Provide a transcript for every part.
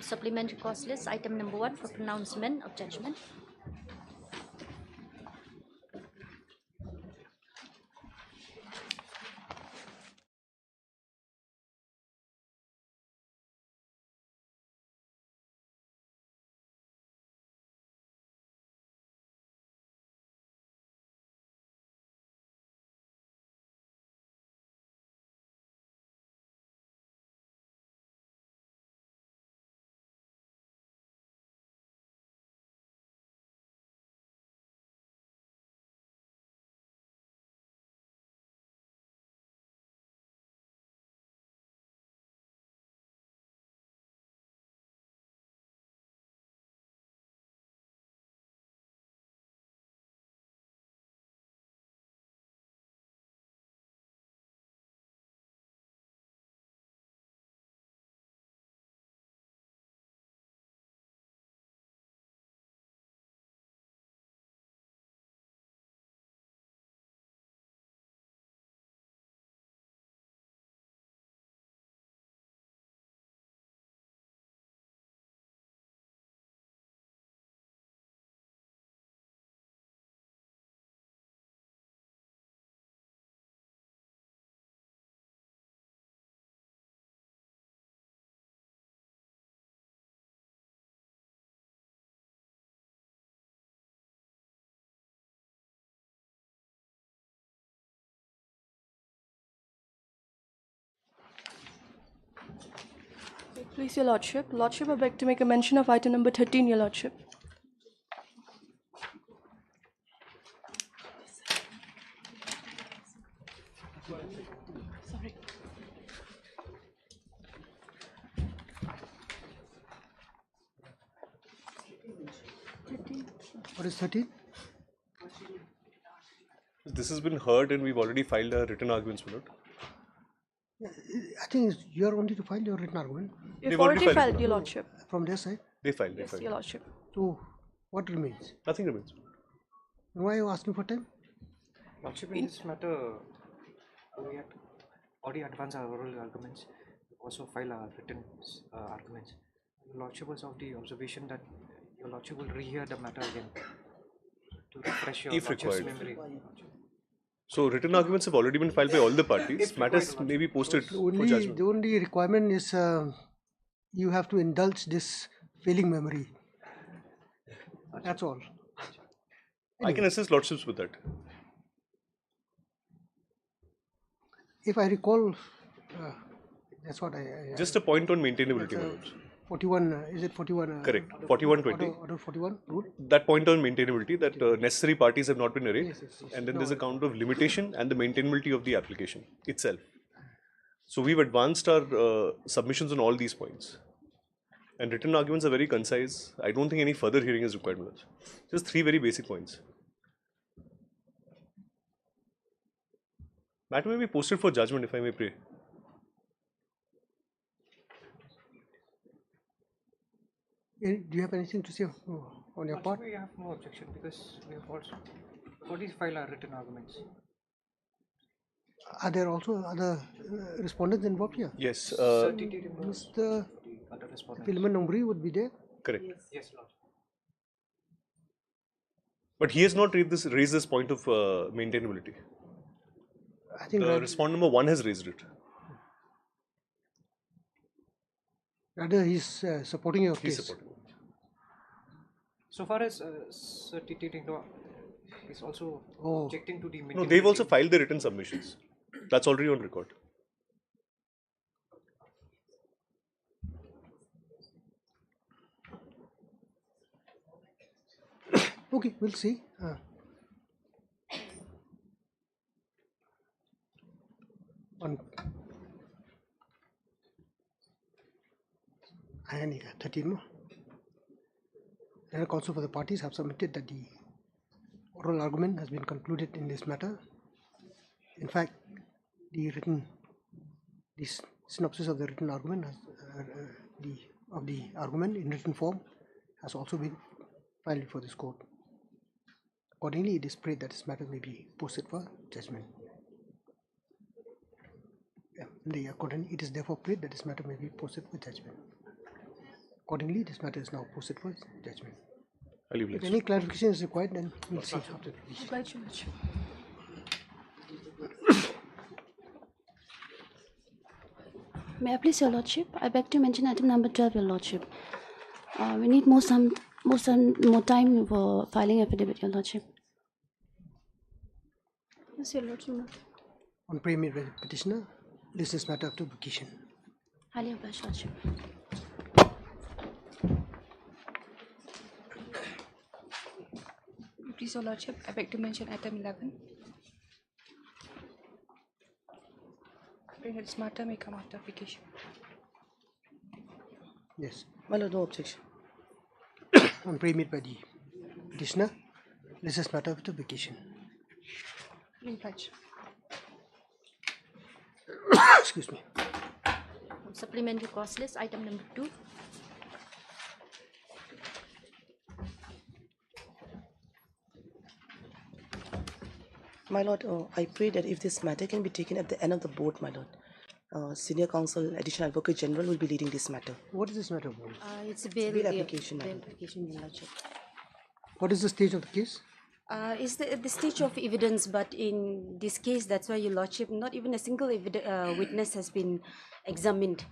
Supplementary cause list, item number 1 for pronouncement of judgment. Please, Your Lordship. Lordship, I beg to make a mention of item number 13, Your Lordship. Sorry. What is 13? This has been heard and we've already filed our written arguments for it. I think you are only to file your written argument You've already filed, Your Lordship. from their side. They filed. Yes, Your Lordship. So, what remains? Nothing remains. Why are you asking for time? Lordship, in this matter, we had already advanced our oral arguments, also file our written arguments. Lordship was of the observation that Your Lordship will rehear the matter again to refresh your If Lordship's required. memory. So written arguments have already been filed by all the parties. Matters may be posted for judgment. The only requirement is you have to indulge this failing memory. That's all. I can assist lordships with that. If I recall, that's what I Just a point on maintainability, my lords. 41, is it 41? Correct. 4120. Order 41 rule? That point on maintainability, that necessary parties have not been arrayed, Yes, yes, yes. and then there's a count of limitation and the maintainability of the application itself. So we've advanced our submissions on all these points. And written arguments are very concise. I don't think any further hearing is required, my lords. Just 3 very basic points. Matter may be posted for judgment, if I may pray. Do you have anything to say on your part? We have no objection because we have also already filed our written arguments. Are there also other respondents involved here? Yes, Mr. Other respondents. Philemon Nombri would be there. correct. Yes, Lord. But he has not raised this point of maintainability. I think Respondent number 1 has raised it. rather he's supporting your He's case. supporting it. So far as Sir T.T. Tingdo is also Oh. objecting to the No, they've also filed the written submissions. That's already on record. Okay, we'll see. On 13 more. And also for the parties have submitted that the oral argument has been concluded in this matter. In fact, the synopsis of the written argument has, of the argument in written form has also been filed before this court. Accordingly, it is prayed that this matter may be posted for judgment. Accordingly, it is therefore prayed that this matter may be posted for judgment. Accordingly, this matter is now posted for judgment. If any clarification is required, then we'll see after the release. Right, Your Lordship. May I please, Your Lordship? I beg to mention item number 12, Your Lordship. We need more time for filing affidavit, Your Lordship. Yes, Your Lordship. On prayer made by the petitioner, list this matter up to vacation. Highly obliged, Lordship. Please, Your Lordship, I beg to mention item 11. Pray that this matter may come after application. Yes. My lord, no objection. On prayer made by the petitioner, list this matter up to vacation. Obliged. Excuse me. Supplementary cause list, item number 2. My lord, I pray that if this matter can be taken at the end of the board, my lord, Senior Counsel, Additional Advocate General will be leading this matter. What is this matter about? It's a bail Bail application, bail madam. application, Your Lordship. What is the stage of the case? It's the stage of evidence, but in this case, that's why, Your Lordship, not even a single witness has been examined.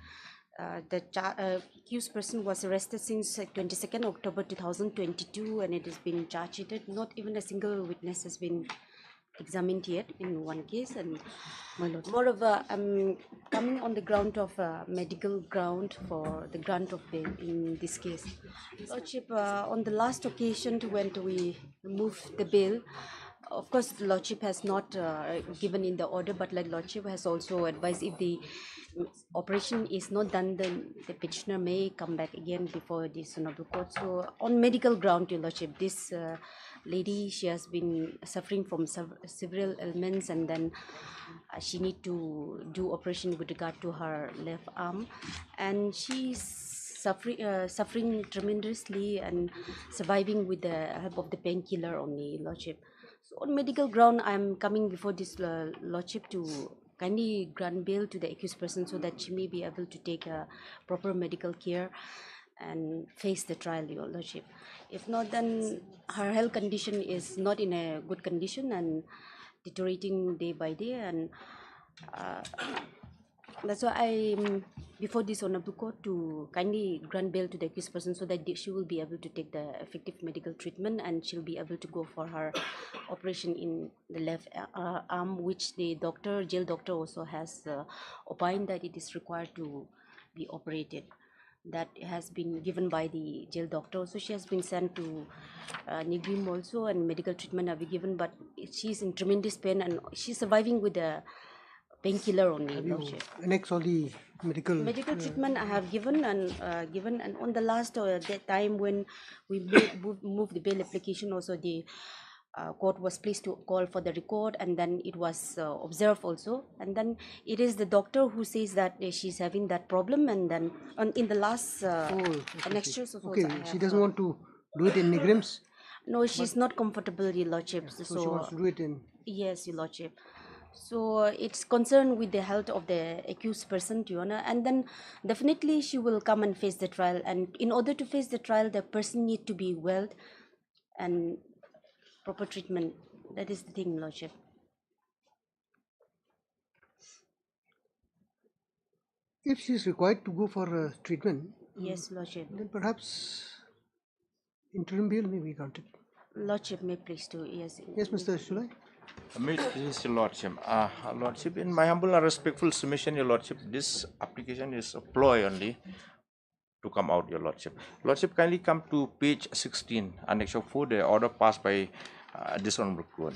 The accused person was arrested since 22nd October 2022 and it has been charge sheeted. Not even a single witness has been examined yet in one case, and My lord. moreover, I'm coming on the ground of medical ground for the grant of bail in this case. Lordship, on the last occasion when we moved the bail, of course, the Lordship has not given in the order, but like Lordship has also advised if the operation is not done, then the petitioner may come back again before this honorable court. So, on medical ground, Your Lordship, this lady, she has been suffering from several ailments, and then she need to do operation with regard to her left arm, and she's suffering tremendously and surviving with the help of the painkiller only, Lordship. So on medical ground, I'm coming before this Lordship to kindly grant bail to the accused person so that she may be able to take proper medical care and face the trial, Your Lordship. If not, then her health condition is not in a good condition and deteriorating day by day, and that's why I'm before this honorable court to kindly grant bail to the accused person so that she will be able to take the effective medical treatment and she'll be able to go for her operation in the left arm, which the jail doctor also has opined that it is required to be operated. That has been given by the jail doctor. So she has been sent to Nigrim also, and medical treatment have been given, but she's in tremendous pain and she's surviving with the painkiller only. Have you annexed all the medical treatment I have given, and on the last that time when we moved the bail application, also the court was pleased to call for the record, and then it was observed also, and then it is the doctor who says that she's having that problem, and then in the last annexures also. Okay, she doesn't want to do it in Nigrims? No, she's not comfortable, Your Lordship. So she wants to do it in... Yes, Your Lordship. So it's concerned with the health of the accused person, Your Honor, and then definitely she will come and face the trial, and in order to face the trial, the person need to be well and proper treatment. That is the thing, Lordship. If she is required to go for treatment, yes, Lordship, then perhaps interim bail may be granted. Lordship may please to, yes. Yes, Mr. Shulai? This is Your Lordship. Lordship, in my humble and respectful submission, Your Lordship, this application is a ploy only to come out, Your Lordship. Lordship, kindly come to page 16, Annex 4, the order passed by this honorable court.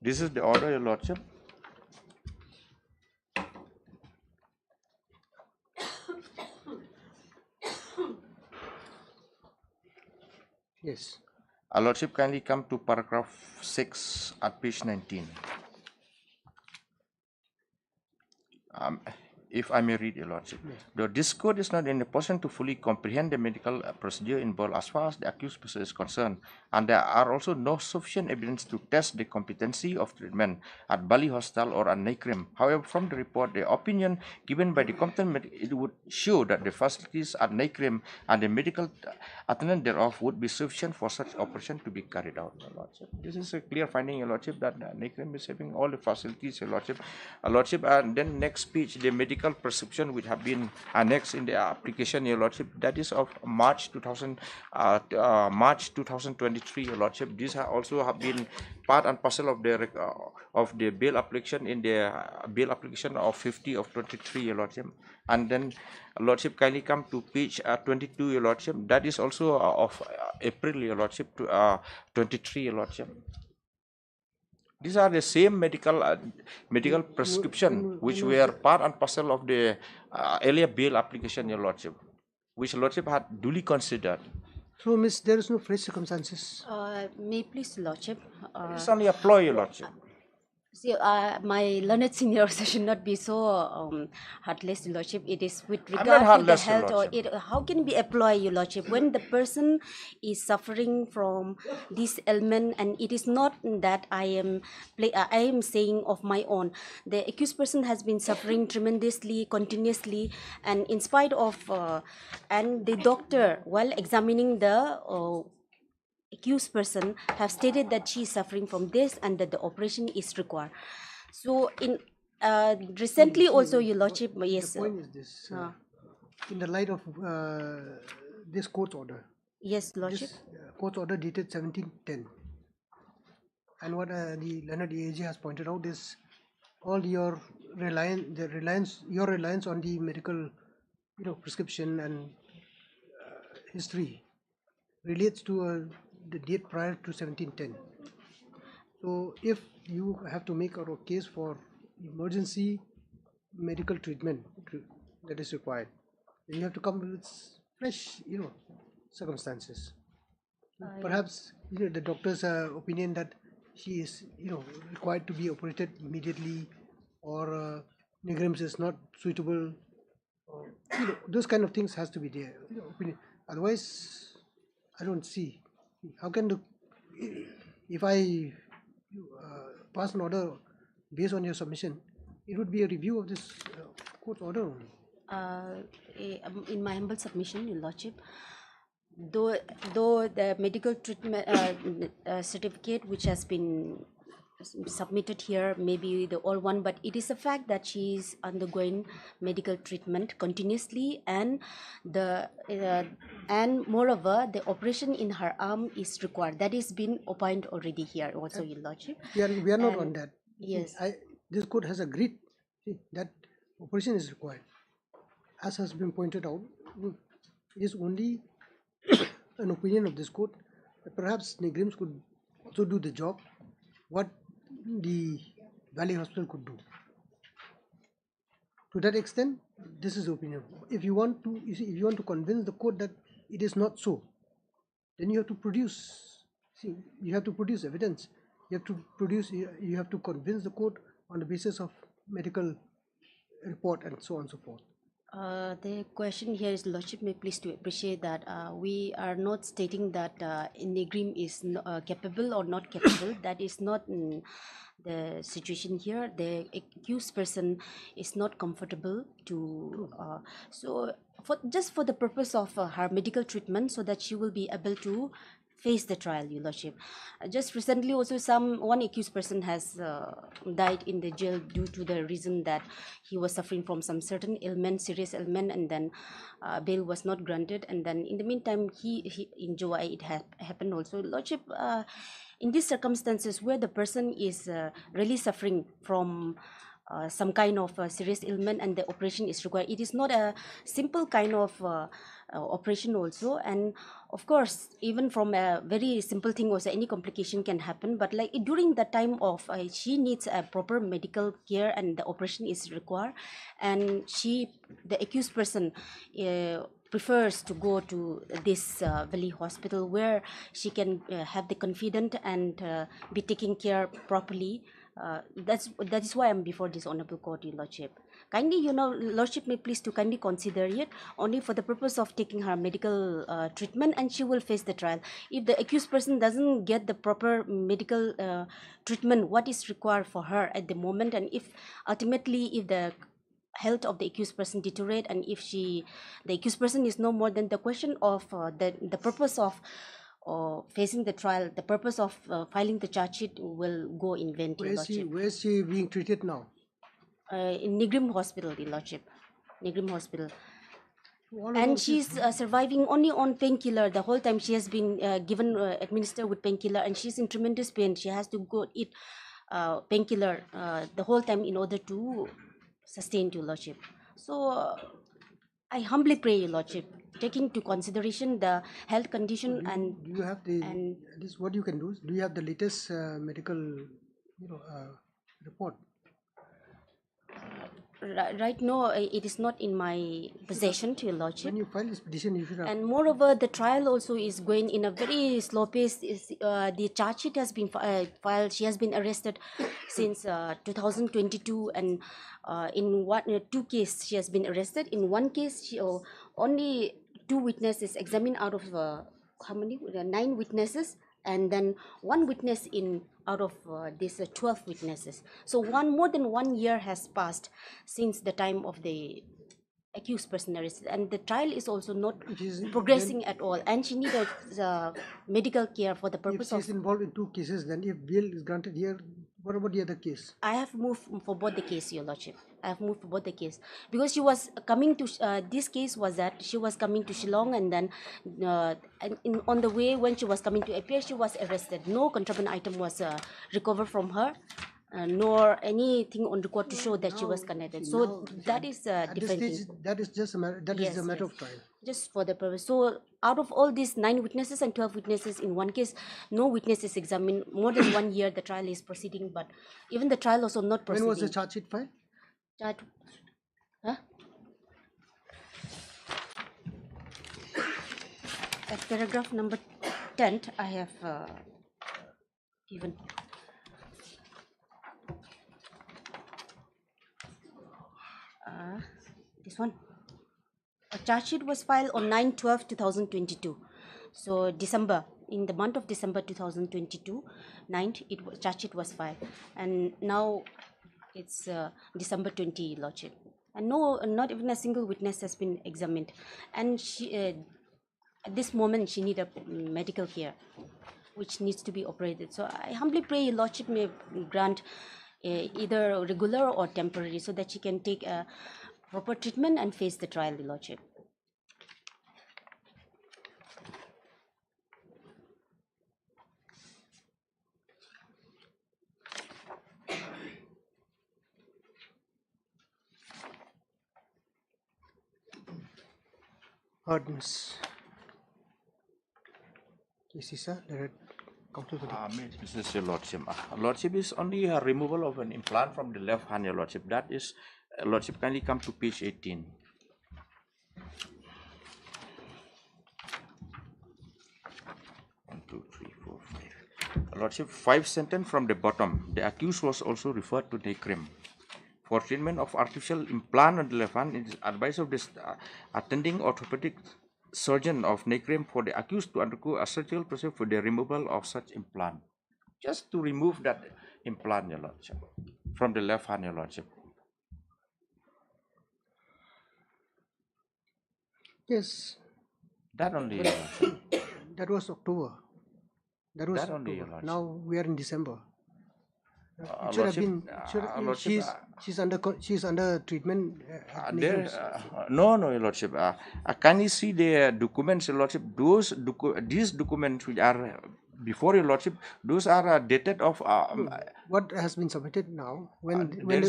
This is the order, Your Lordship. Yes. Lordship, kindly come to paragraph 6 at page 19. if I may read, Your Lordship. Though this court is not in a position to fully comprehend the medical procedure involved as far as the accused person is concerned, and there are also no sufficient evidence to test the competency of treatment at Bali Hospital or at NICRIM. However, from the report, the opinion given by the competent it would show that the facilities at NICRIM and the medical attendant thereof would be sufficient for such operation to be carried out, Your Lordship. This is a clear finding, Your Lordship, that NICRIM is having all the facilities, Your Lordship. Lordship, and then next page, the medical prescription which have been annexed in the application, Your Lordship, that is of March 2023, Your Lordship. These also have been part and parcel of the bail application in the bail application of 50 of 23, Your Lordship. And then, Lordship, kindly come to page 22, Your Lordship. That is also of April, Your Lordship, to 23, Your Lordship. These are the same medical prescription which were part and parcel of the earlier bail application, Your Lordship, which Lordship had duly considered. So, Miss, there is no fresh circumstances. May please, Lordship. It's only a ploy, Your Lordship. See, my learned senior should not be so heartless, Your Lordship. It is with regard to the heartless, Your health, or Lordship. how can we employ, Your Lordship, when the person is suffering from this ailment, and it is not that I am saying of my own. The accused person has been suffering tremendously, continuously, and in spite of, and the doctor, while examining the accused person, have stated that she is suffering from this and that the operation is required. So in recently also, Your Lordship, yes. The point is this, in the light of this court's order. Yes, Lordship. This court's order dated 1710. And what the Leonard AAG has pointed out is all your reliance on the medical, prescription and history relates to the date prior to 1710. So if you have to make a case for emergency medical treatment that is required, then you have to come with fresh, circumstances. Perhaps the doctor's opinion that she is, required to be operated immediately, or NICRIMS is not suitable, or, those kind of things has to be there. Opinion. Otherwise, I don't see how can if I pass an order based on your submission, it would be a review of this court order only. In my humble submission, Your Lordship, though the medical treatment certificate which has been submitted here may be the old one, but it is a fact that she is undergoing medical treatment continuously, and and moreover the operation in her arm is required. That is been opined already here also, Your Lordship. We are not on that. Yes. This court has agreed that operation is required. As has been pointed out, it is only an opinion of this court that perhaps NICRIMS could also do the job what the Valley Hospital could do. To that extent, this is the opinion. If you want to convince the court that it is not so, then you have to produce. You have to produce evidence. You have to convince the court on the basis of medical report and so on and so forth. The question here is, Lordship may please to appreciate that we are not stating that NICRIM is capable or not capable. That is not the situation here. The accused person is not comfortable to just for the purpose of her medical treatment, so that she will be able to face the trial, Your Lordship. Just recently also one accused person has died in the jail due to the reason that he was suffering from some certain ailment, serious ailment, and then bail was not granted, and then in the meantime he in July it happened also, Lordship. In these circumstances where the person is really suffering from some kind of serious ailment and the operation is required, it is not a simple kind of operation also, and of course even from a very simple thing also any complication can happen, but like during the time of she needs a proper medical care and the operation is required, and the accused person prefers to go to this Valley Hospital where she can have the confidence and be taken care properly. That is why I'm before this honorable court, Your Lordship. kindly, Lordship may please to kindly consider it only for the purpose of taking her medical treatment, and she will face the trial. If the accused person doesn't get the proper medical treatment, what is required for her at the moment, and if ultimately if the health of the accused person deteriorate, and if the accused person is no more, then the question of the purpose of facing the trial, the purpose of filing the charge sheet will go in vain, Your Lordship. Where is she being treated now? In Negrim Hospital, Your Lordship. Negrim Hospital. All And about she's surviving only on painkiller. The whole time she has been administered with painkiller, and she's in tremendous pain. She has to go eat painkiller the whole time in order to sustain, Your Lordship. So I humbly pray, Your Lordship, taking into consideration the health condition and do you have this? What you can do? Do you have the latest medical, report? right now it is not in my possession, to Your Lordship. When you file this petition, you should have. And moreover, the trial also is going in a very slow pace. The charge sheet has been filed. She has been arrested since 2022, and in two cases she has been arrested. In one case, she only 2 witnesses examined out of how many? 9 witnesses, and then 1 witness out of these 12 witnesses. So more than 1 year has passed since the time of the accused person arrested, and the trial is also not progressing at all, and she needed medical care for the purpose If she is involved in 2 cases, then if bail is granted here, what about the other case? I have moved for both the case, Your Lordship. I have moved for both the case because she was coming to this case was that she was coming to Shillong, and then on the way when she was coming to appear, she was arrested. No contraband item was recovered from her, nor anything on record to show that she was connected. So that is different thing. That is just a matter. Is a matter of trial. Just for the purpose. So out of all these 9 witnesses and 12 witnesses in one case, no witness is examined. More than 1 year the trial is proceeding, but even the trial also not proceeding. When was the charge sheet filed? At paragraph number 10, I have given. This one. A charge sheet was filed on 9/12/2022. So December, in the month of December 2022, 9th, charge sheet was filed, and now it's December 20, Lordship, and not even a single witness has been examined, and she at this moment she needs medical care, which needs to be operated. So I humbly pray Your Lordship may grant either regular or temporary, so that she can take proper treatment and face the trial, Your Lordship. Hardness. Yes, sir. This is Your Lordship. Lordship is only a removal of an implant from the left hand, Your Lordship. That is, Lordship, kindly come to page 18. One, two, three, four, 5. Lordship, 5 sentence from the bottom. The accused was also referred to Necrim. For treatment of artificial implant on the left hand, it is advice of this attending orthopedic surgeon of Necrim for the accused to undergo a surgical procedure for the removal of such implant. Just to remove that implant, Your Lordship, from the left hand, Your Lordship. Yes. That only, Your Lordship. That was October. That was only, Your October. Lordship. Now we are in December. It should have been. She's under treatment. No, Your Lordship. Can you see the documents, Your Lordship? These documents which are before Your Lordship, those are dated of. What has been submitted now? There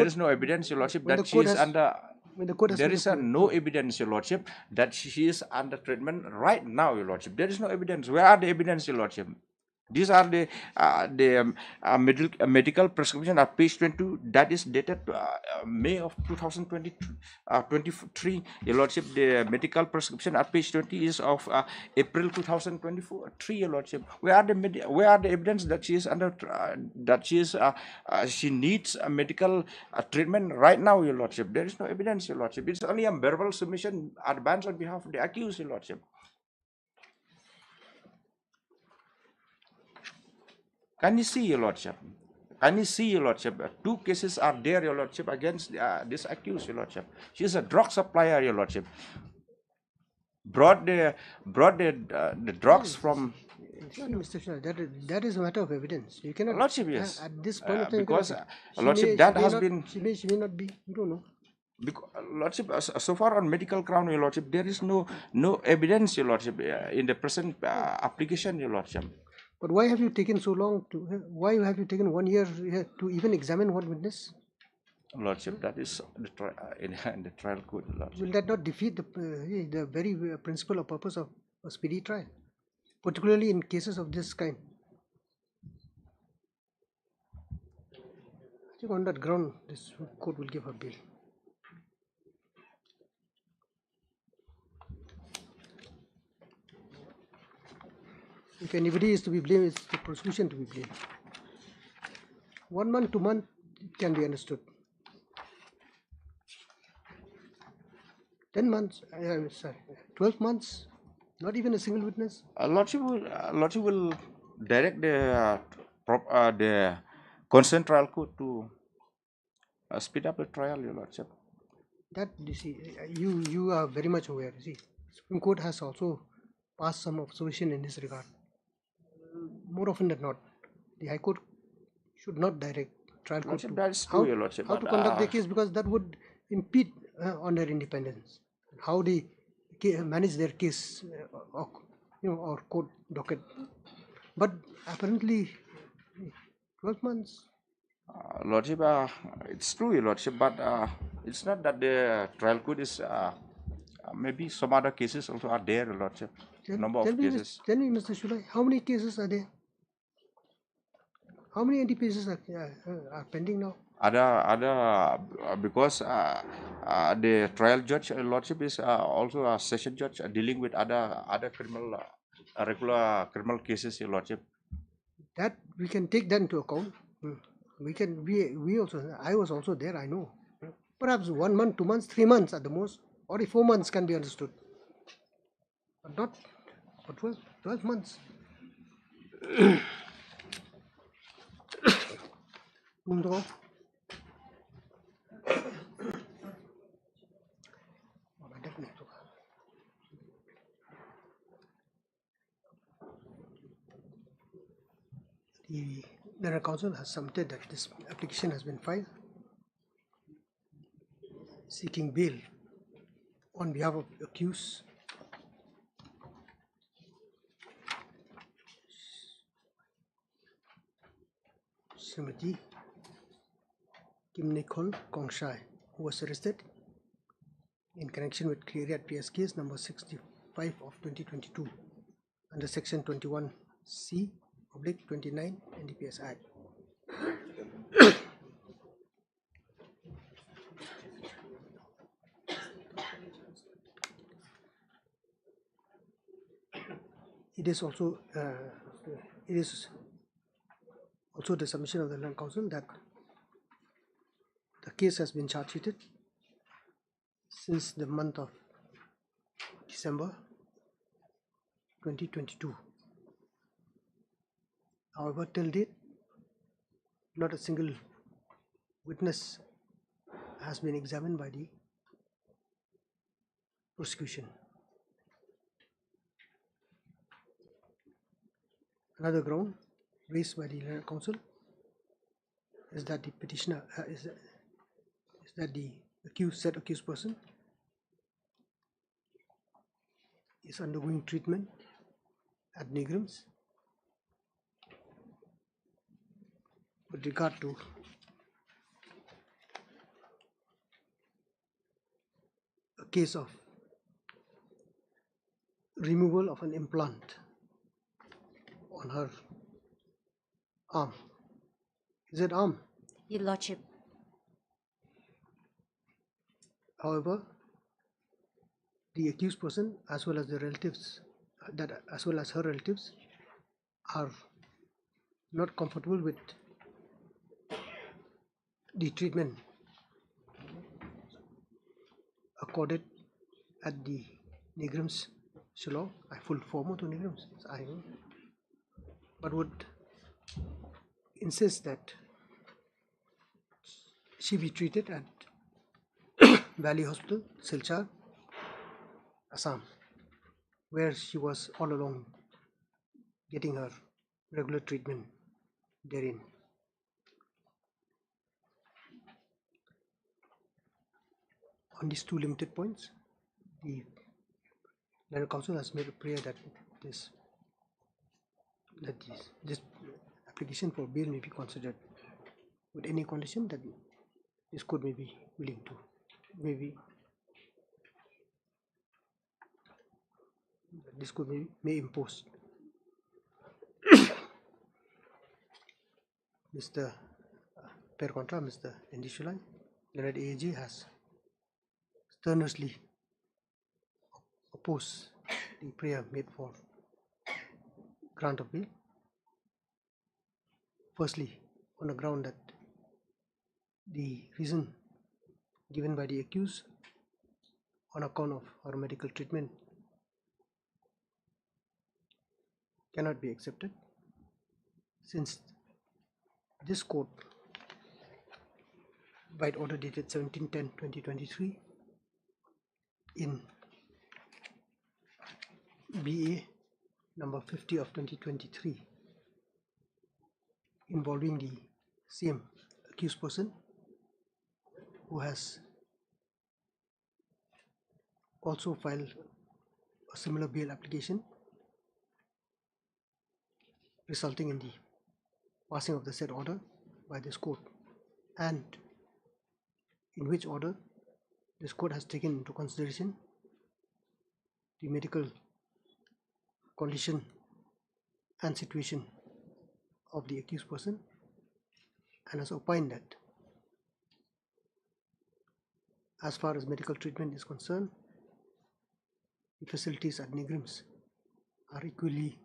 is no evidence, Your Lordship, that she is under. There is no evidence, Your Lordship, that she is under treatment right now, Your Lordship. There is no evidence. Where are the evidence, Your Lordship? These are the medical prescription at page 22 that is dated May of 2023. Your Lordship, the medical prescription at page 20 is of April 2024. Your Lordship, where are the evidence that she is under she needs a medical treatment right now, Your Lordship? There is no evidence, Your Lordship. It's only a verbal submission advanced on behalf of the accused, Your Lordship. Can you see, Your Lordship? Can you see, Your Lordship? Two cases are there, Your Lordship, against this accused, Your Lordship. She is a drug supplier, Your Lordship. Brought the drugs from. Mr. Shah, that is a matter of evidence. You cannot. Lordship, yes. At this point of time, because Lordship, that has been. She may not be. You don't know. Because, Lordship, so far on medical ground, Your Lordship, there is no evidence, Your Lordship, in the present application, Your Lordship. But why have you taken so long to? Why have you taken 1 year to even examine one witness? Lordship, that is in the trial court, Lordship. Will that not defeat the very principle or purpose of a speedy trial, particularly in cases of this kind? I think on that ground, this court will give her bail. If anybody is to be blamed, it's the prosecution to be blamed. 1 month, 2 months can be understood. 10 months, 12 months, not even a single witness. Lordship will direct the concerned trial court to speed up the trial, Your Lordship. That, you see, you are very much aware. You see, Supreme Court has also passed some observation in this regard. More often than not, the High Court should not direct trial court how to conduct the case, because that would impede on their independence, how they manage their case or court docket. But apparently 12 months. Lordship, it's true, Your Lordship, but it's not that the trial court is maybe some other cases also are there, Your Lordship. Tell me, Mr. Shulai, how many cases are there? How many NDPSs are pending now? Because the trial judge, Lordship, is also a session judge dealing with other criminal regular criminal cases, Your Lordship. That we can take that into account. We also, I was also there, I know. Perhaps 1 month, 2 months, 3 months at the most, or 4 months can be understood. But not for 12 months. The General Counsel has submitted that this application has been filed seeking bail on behalf of the accused Srimati Kim Nicole Kongshai, who was arrested in connection with Cleariat PS case number 65 of 2022 under section 21C/29 NDPS Act. It is also the submission of the Land Council that the case has been charge sheeted since the month of December 2022. However, till date, not a single witness has been examined by the prosecution. Another ground raised by the Land Council is that the petitioner is that the accused person is undergoing treatment at Negrams with regard to a case of removal of an implant on her arm. Is it arm? Your Lordship. However, the accused person as well as the relatives, as well as her relatives, are not comfortable with the treatment accorded at the Negrams Shillong. I full form to Negrams, I know, but would insist that she be treated at Valley Hospital, Silchar, Assam, where she was all along getting her regular treatment therein. On these two limited points, the Legal Counsel has made a prayer that this application for bail may be considered with any condition that this court may be willing to, this court may impose. Mr. Per contra, Mr. Ndishulai, Leonard AAG has strenuously opposed the prayer made for grant of bail. Firstly, on the ground that the reason given by the accused on account of her medical treatment cannot be accepted, since this court, by order dated 17/10/2023 in BA number 50 of 2023, involving the same accused person who has also filed a similar bail application, resulting in the passing of the said order by this court, and in which order this court has taken into consideration the medical condition and situation of the accused person, and has opined that as far as medical treatment is concerned, the facilities at Negrams are equally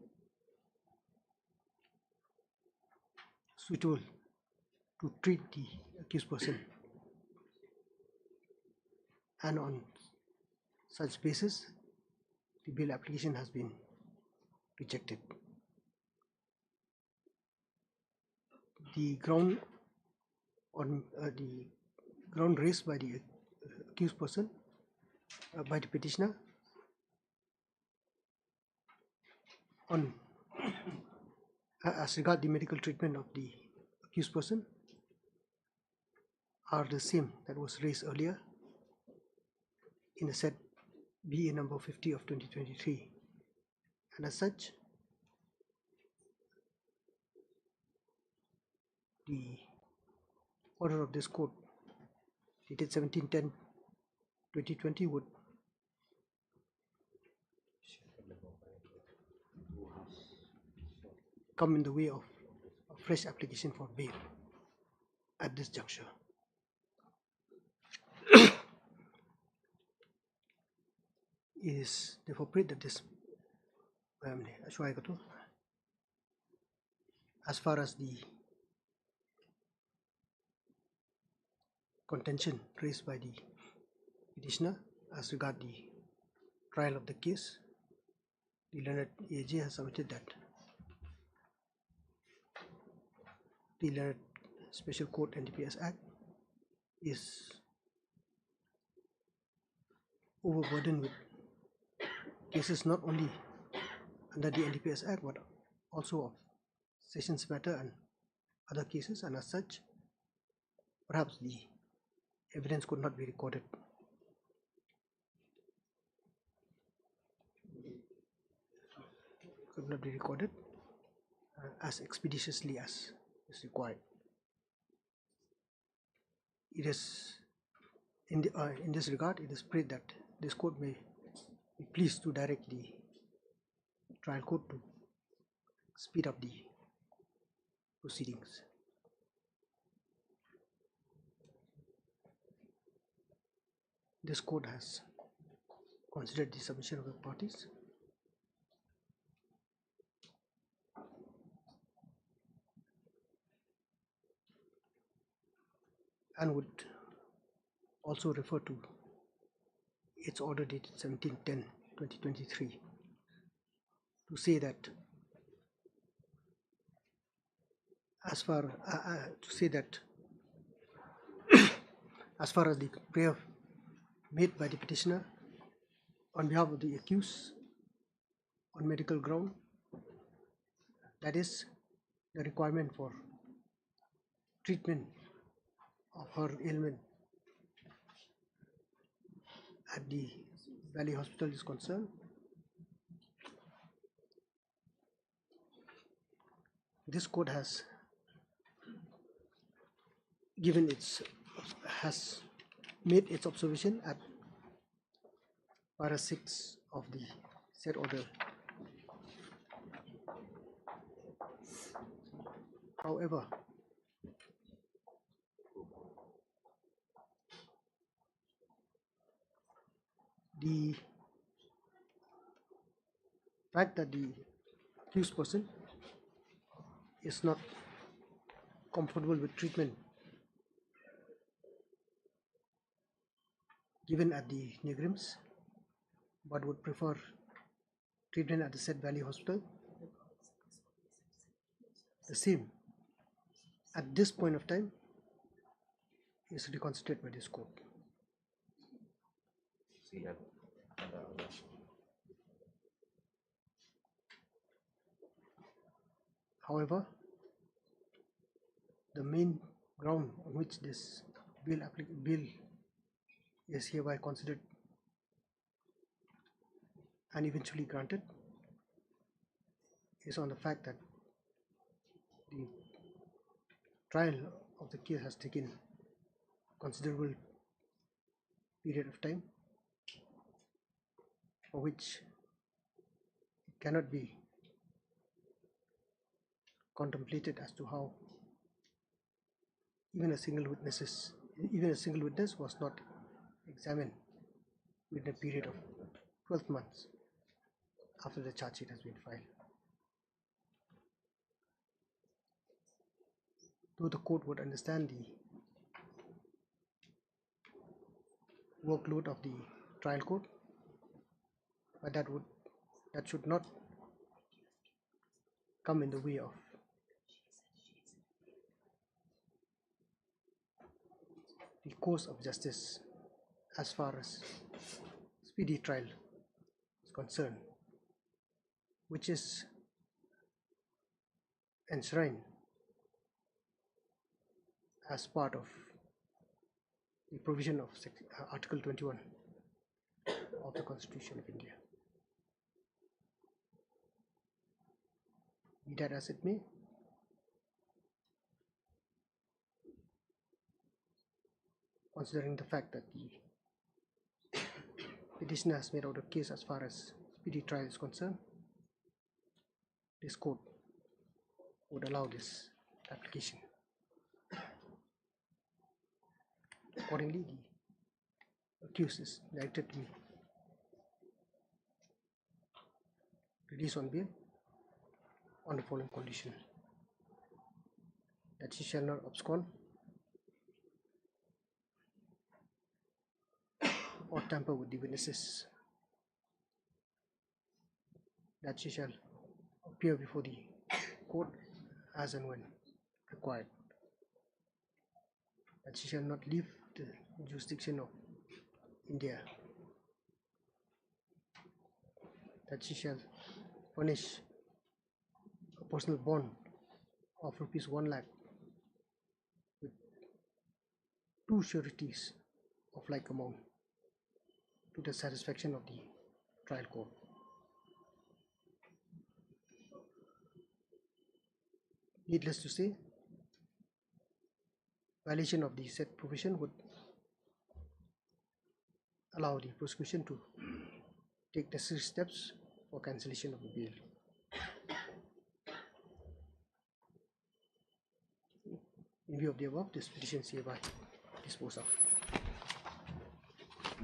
suitable to treat the accused person, and on such basis the bail application has been rejected. The ground raised by the accused person by the petitioner on as regard the medical treatment of the accused person are the same that was raised earlier in the said BA number 50 of 2023, and as such the order of this court dated 17/10/2020 would come in the way of a fresh application for bail at this juncture. It is therefore prayed that this as far as the contention raised by the petitioner as regard the trial of the case, the Leonard AG has submitted that the Leonard Special Court NDPS Act is overburdened with cases not only under the NDPS Act but also of Sessions matter and other cases, and as such perhaps the evidence could not be recorded. As expeditiously as is required. It is in this regard, it is prayed that this court may be pleased to direct the trial court to speed up the proceedings. This court has considered the submission of the parties and would also refer to its order dated 17/10/2023 to say that as far as the prayer made by the petitioner on behalf of the accused on medical ground, that is the requirement for treatment of her ailment at the Valley Hospital is concerned, this court has made its observation at para 6 of the said order. However, the fact that the accused person is not comfortable with treatment given at the Negrims but would prefer treatment at the said Valley Hospital, the same at this point of time is reconsidered by this court. However, the main ground on which this bill is hereby considered and eventually granted is on the fact that the trial of the case has taken considerable period of time, for which it cannot be contemplated as to how even a single witness was not examined within a period of 12 months after the charge sheet has been filed. Though the court would understand the workload of the trial court, but that should not come in the way of the course of justice as far as speedy trial is concerned, which is enshrined as part of the provision of Article 21 of the Constitution of India. Be that as it may, considering the fact that the petitioner has made out a case as far as speedy trial is concerned, this court would allow this application. Accordingly, the accused is directed to release on bail on the following condition: that she shall not abscond or tamper with the witnesses, that she shall appear before the court as and when required, that she shall not leave the jurisdiction of India, that she shall furnish a personal bond of rupees 1 lakh with 2 sureties of like amount to the satisfaction of the trial court. Needless to say, violation of the said provision would allow the prosecution to take necessary steps for cancellation of the bail. In view of the above, this petition is hereby disposed of.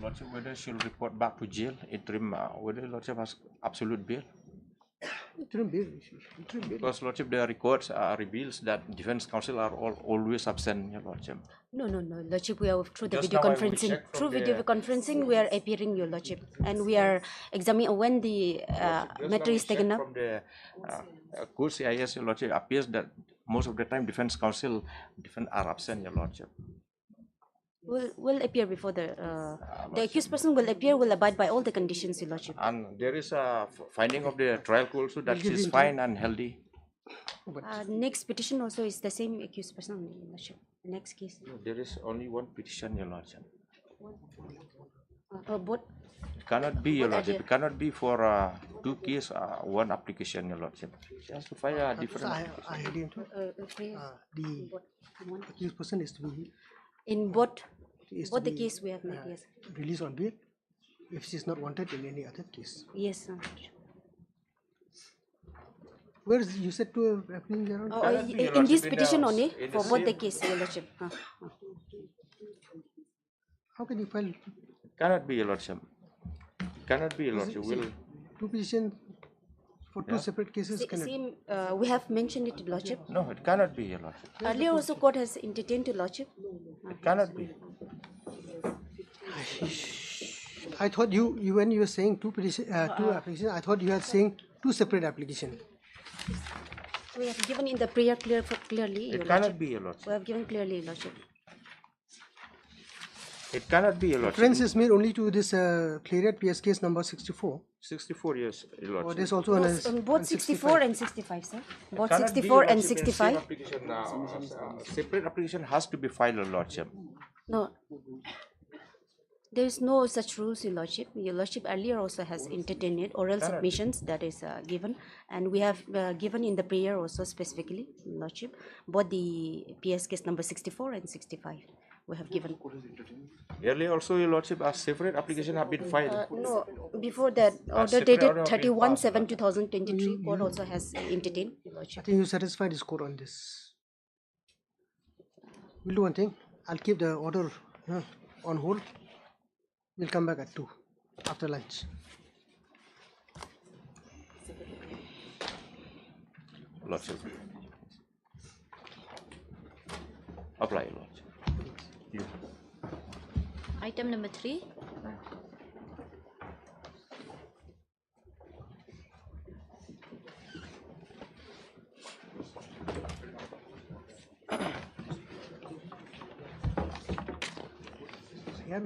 Lordship, whether she'll report back to jail, interim, whether Lordship has absolute bail? Interim bail. Interim bail. Because Lordship, the records reveals that defense counsel are always absent, Your Lordship. No, Lordship, we are through the Just video now I will conferencing. check from Through video the- conferencing, we are appearing, Your Lordship, and we are examining when the matter is taken up. From the court CIS, Your Lordship, appears that most of the time defense counsel are absent, Your Lordship. Will appear before the accused person will appear, will abide by all the conditions, Your Lordship. And there is a finding of the trial court also that she is fine and healthy. Next petition also is the same accused person, Your Lordship. Next case. There is only one petition, Your Lordship. Both. It cannot be, Your Lordship. It cannot be for two cases, one application, Your Lordship. She has to file a different. I had into the accused person is to be In both the be, case we have made, yes. released on bail if she is not wanted in any other case. Yes, sir. Where is you said to happening around? In this petition only, for both the case, Your Lordship. How can you file Cannot be, Your Lordship. Cannot be, Your Lordship. Will two petitions for two separate cases? Cannot. Same, we have mentioned it to Lordship. no, it cannot be, Your Lordship. Earlier also court has entertained to Lordship. It cannot be. I thought you when you were saying two applications, I thought you were saying two separate applications. We have given in the prayer clearly, Your It cannot Lordship. be, Your Lordship. We have given clearly, Your Lordship. It cannot be, Your Lordship. Reference is made only to this Clariot PS case number 64. 64 years, Your Or Lordship. there's also an On both 64 and 65, sir. Both Cannot be, 64 Your and Lordship, in 65. same application, separate application has to be filed, Your Lordship. No. There is no such rules, Your Lordship. Your Lordship earlier also has entertained it, oral submissions that is given, and we have given in the prayer also specifically, Your Lordship, both the PS case number 64 and 65. We have given. Earlier also, Your Lordship, a separate application have been filed. No, before that, order separate dated order have been 31/7/2023, court also has entertained, Your I Lordship. think you satisfied this court on this. We'll do one thing. I'll keep the order on hold. We'll come back at 2 after lunch. Lordship. Apply, Your Lordship. You. Item number 3. Yeah,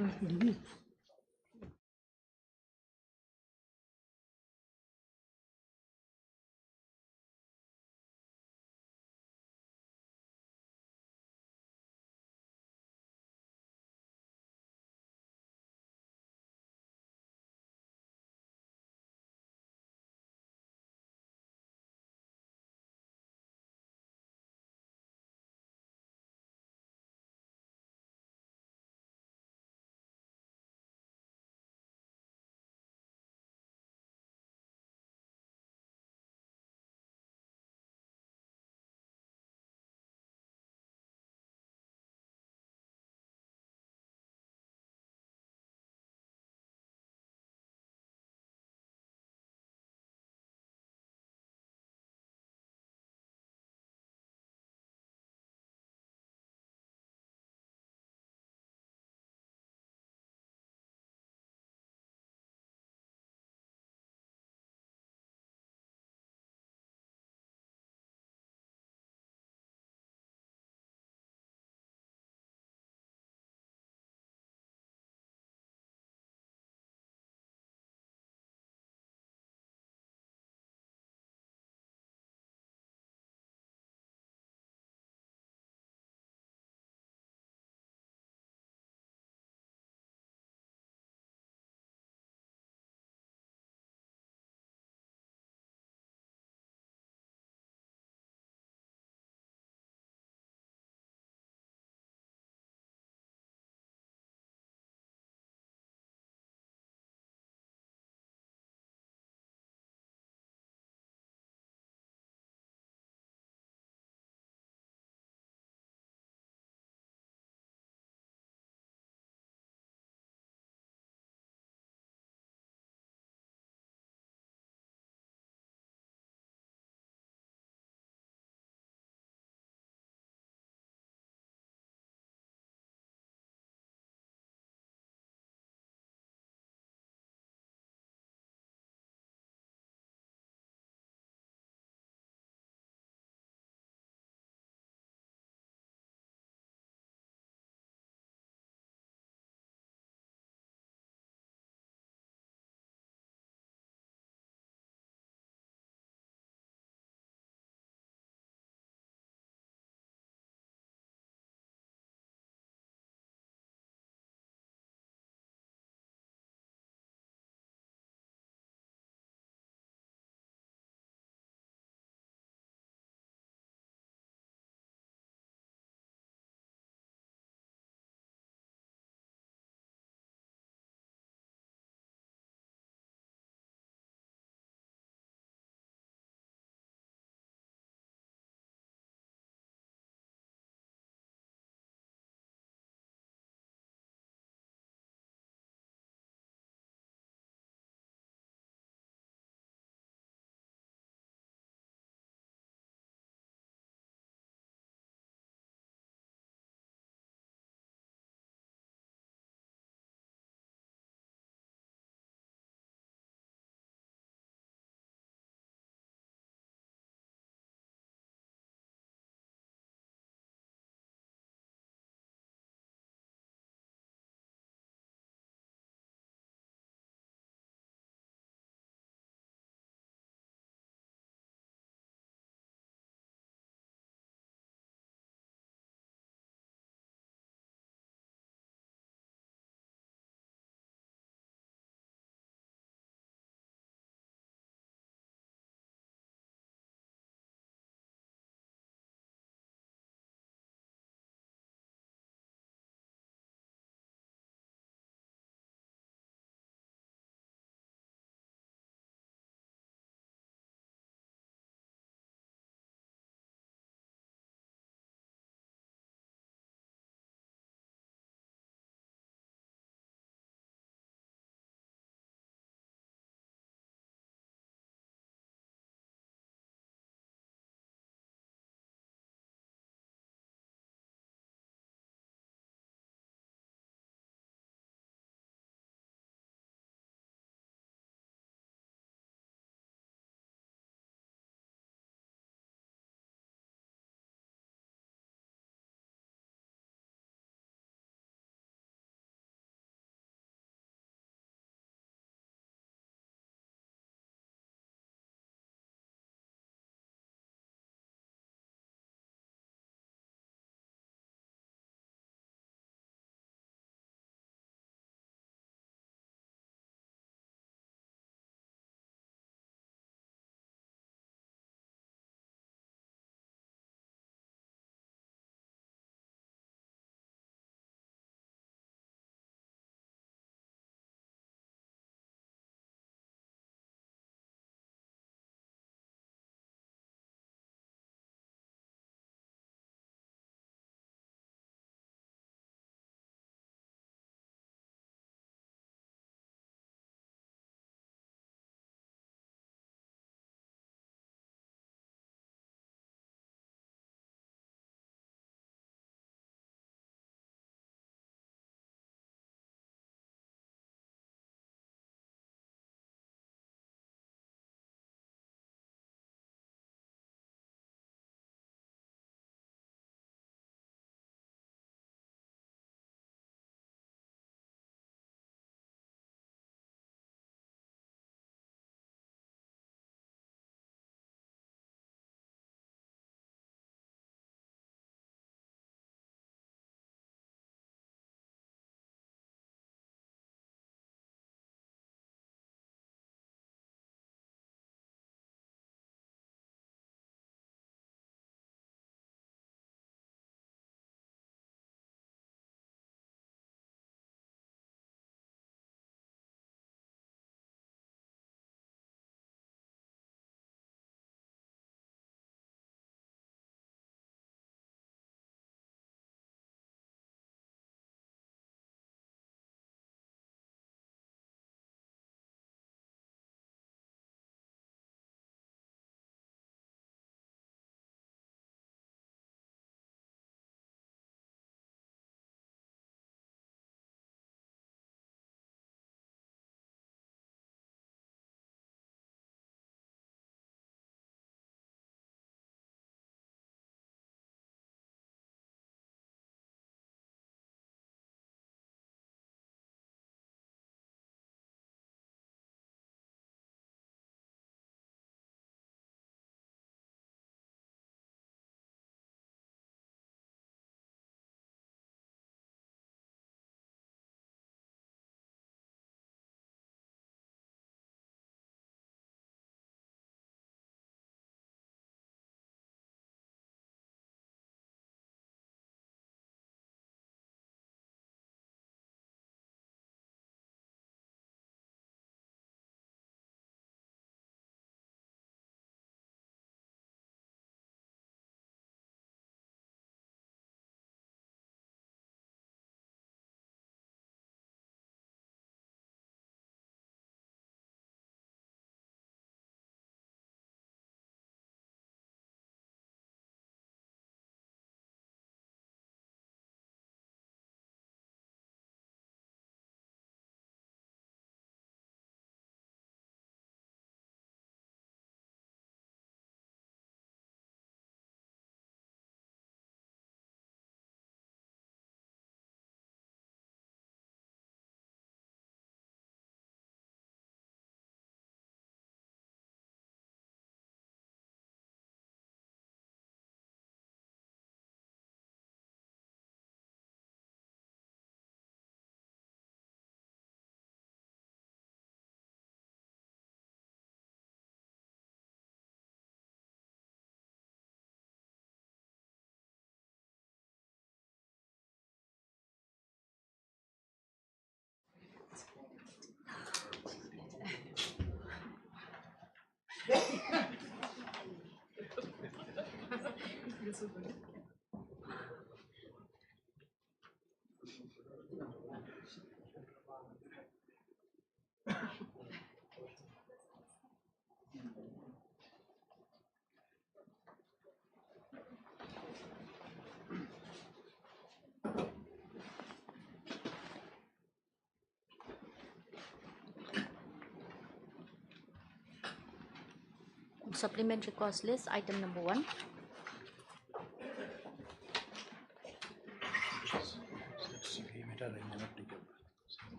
Supplementary cause list, item number 1.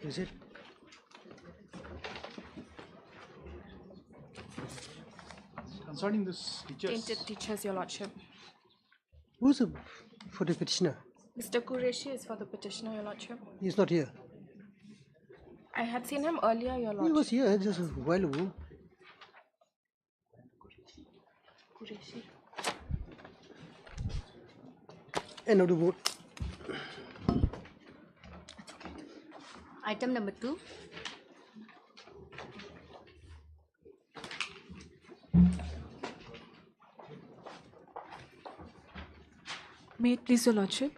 Is it? Concerning this teachers, Tainted teachers, Your Lordship. Who's for the petitioner? Mr. Qureshi is for the petitioner, Your Lordship. He's not here. I had seen him earlier, Your He Lordship. was here just a while ago. Qureshi. End of the vote. Item number 2. May it please your Lordship.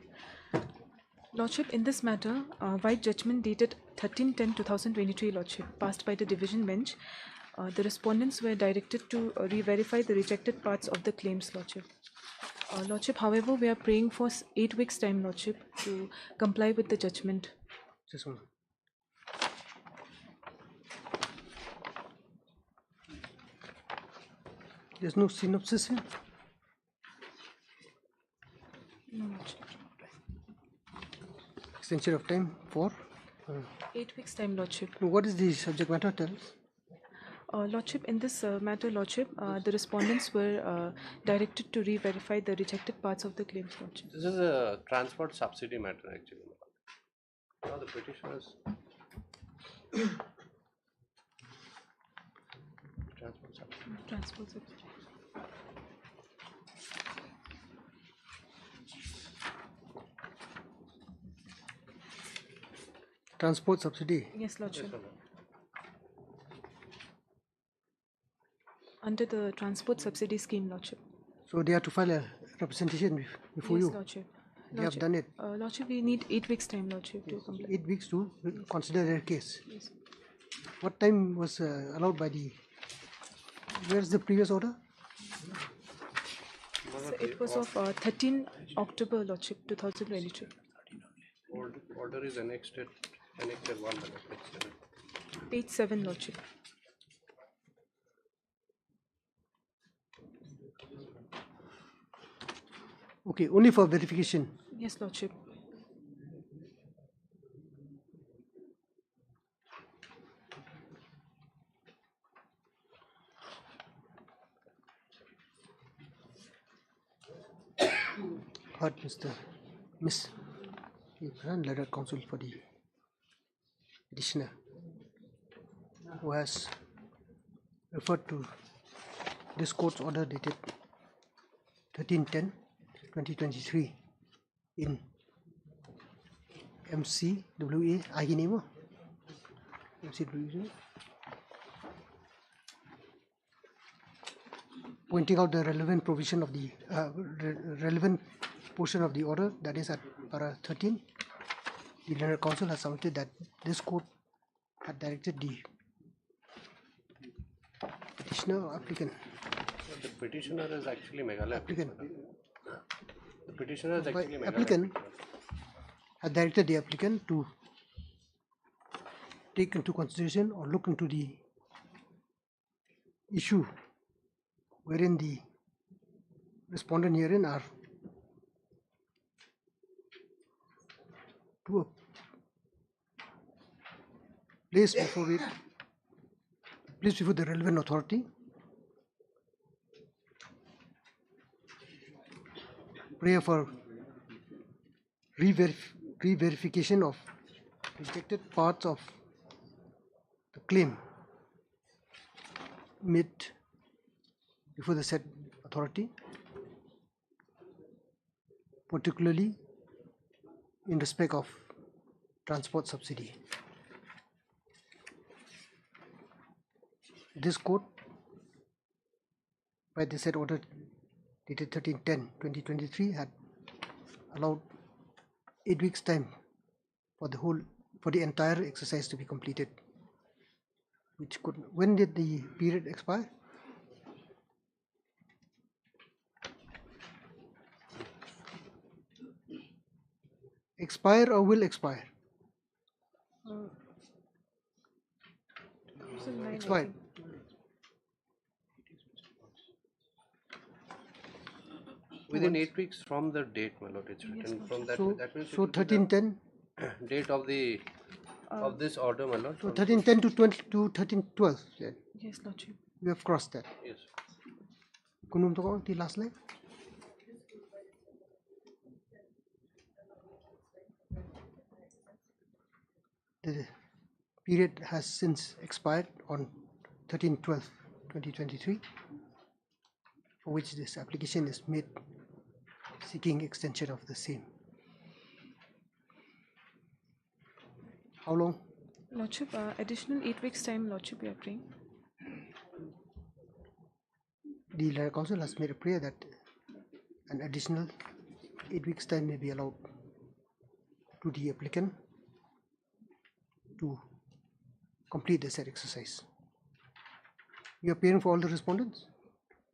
Lordship, in this matter, white judgment dated 13/10/2023, Lordship, passed by the division bench, the respondents were directed to re-verify the rejected parts of the claims, Lordship. Lordship, however, we are praying for 8 weeks' time, Lordship, to comply with the judgment. Just one. There's no synopsis here. No, Lordship. Extension of time for. 8 weeks' time, Lordship. What is the subject matter? Tell us. Lordship, in this matter, Lordship, the respondents were directed to re-verify the rejected parts of the claims, Lordship. This is a transport subsidy matter, actually. Now the petitioners. Transport subsidy. Transport subsidy. Transport subsidy. Yes, Lordship. Under the transport subsidy scheme, Lordship. So they have to file a representation before Yes, you. Lordship. They have done it. Lordship, we need 8 weeks' time, Lordship, to comply. 8 weeks to consider their case. Yes. What time was allowed by the? Where's the previous order? So it was of 13 October, Lordship, 2022. Order is annexed 1 minute. Page 7, Lordship. Okay, only for verification. Yes, Lordship. Heard Miss letter counsel for the petitioner who has referred to this court's order dated 13/10/2023 in MCWA Aginemo MCWA, pointing out the relevant provision of the relevant portion of the order, that is at para 13. The learned counsel has submitted that this court had directed the petitioner or applicant. The petitioner is actually Meghalaya. Applicant. The petitioner is actually Meghalaya. Applicant had directed the applicant to take into consideration or look into the issue wherein the respondent herein are to a place before the relevant authority, prayer for re-verification of rejected parts of the claim made before the said authority, particularly in respect of transport subsidy. This court, by the said order dated 13/10/2023 had allowed 8 weeks time for the entire exercise to be completed. When did the period expire? Expire or will expire? Expired. Within 8 weeks from the date, my lord, it's written from that. That means it So will be 13/10. the date of the of this order, my lord. So 13/10 to 13/12. Then Yes, Lordship. we have crossed that. Yes. Kunum to the last line. The period has since expired on 13/12/2023, for which this application is made seeking extension of the same. How long? Lordship, additional 8 weeks time, Lordship, we are praying. The Learned Council has made a prayer that an additional 8 weeks time may be allowed to the applicant to complete the said exercise. You are appearing for all the respondents?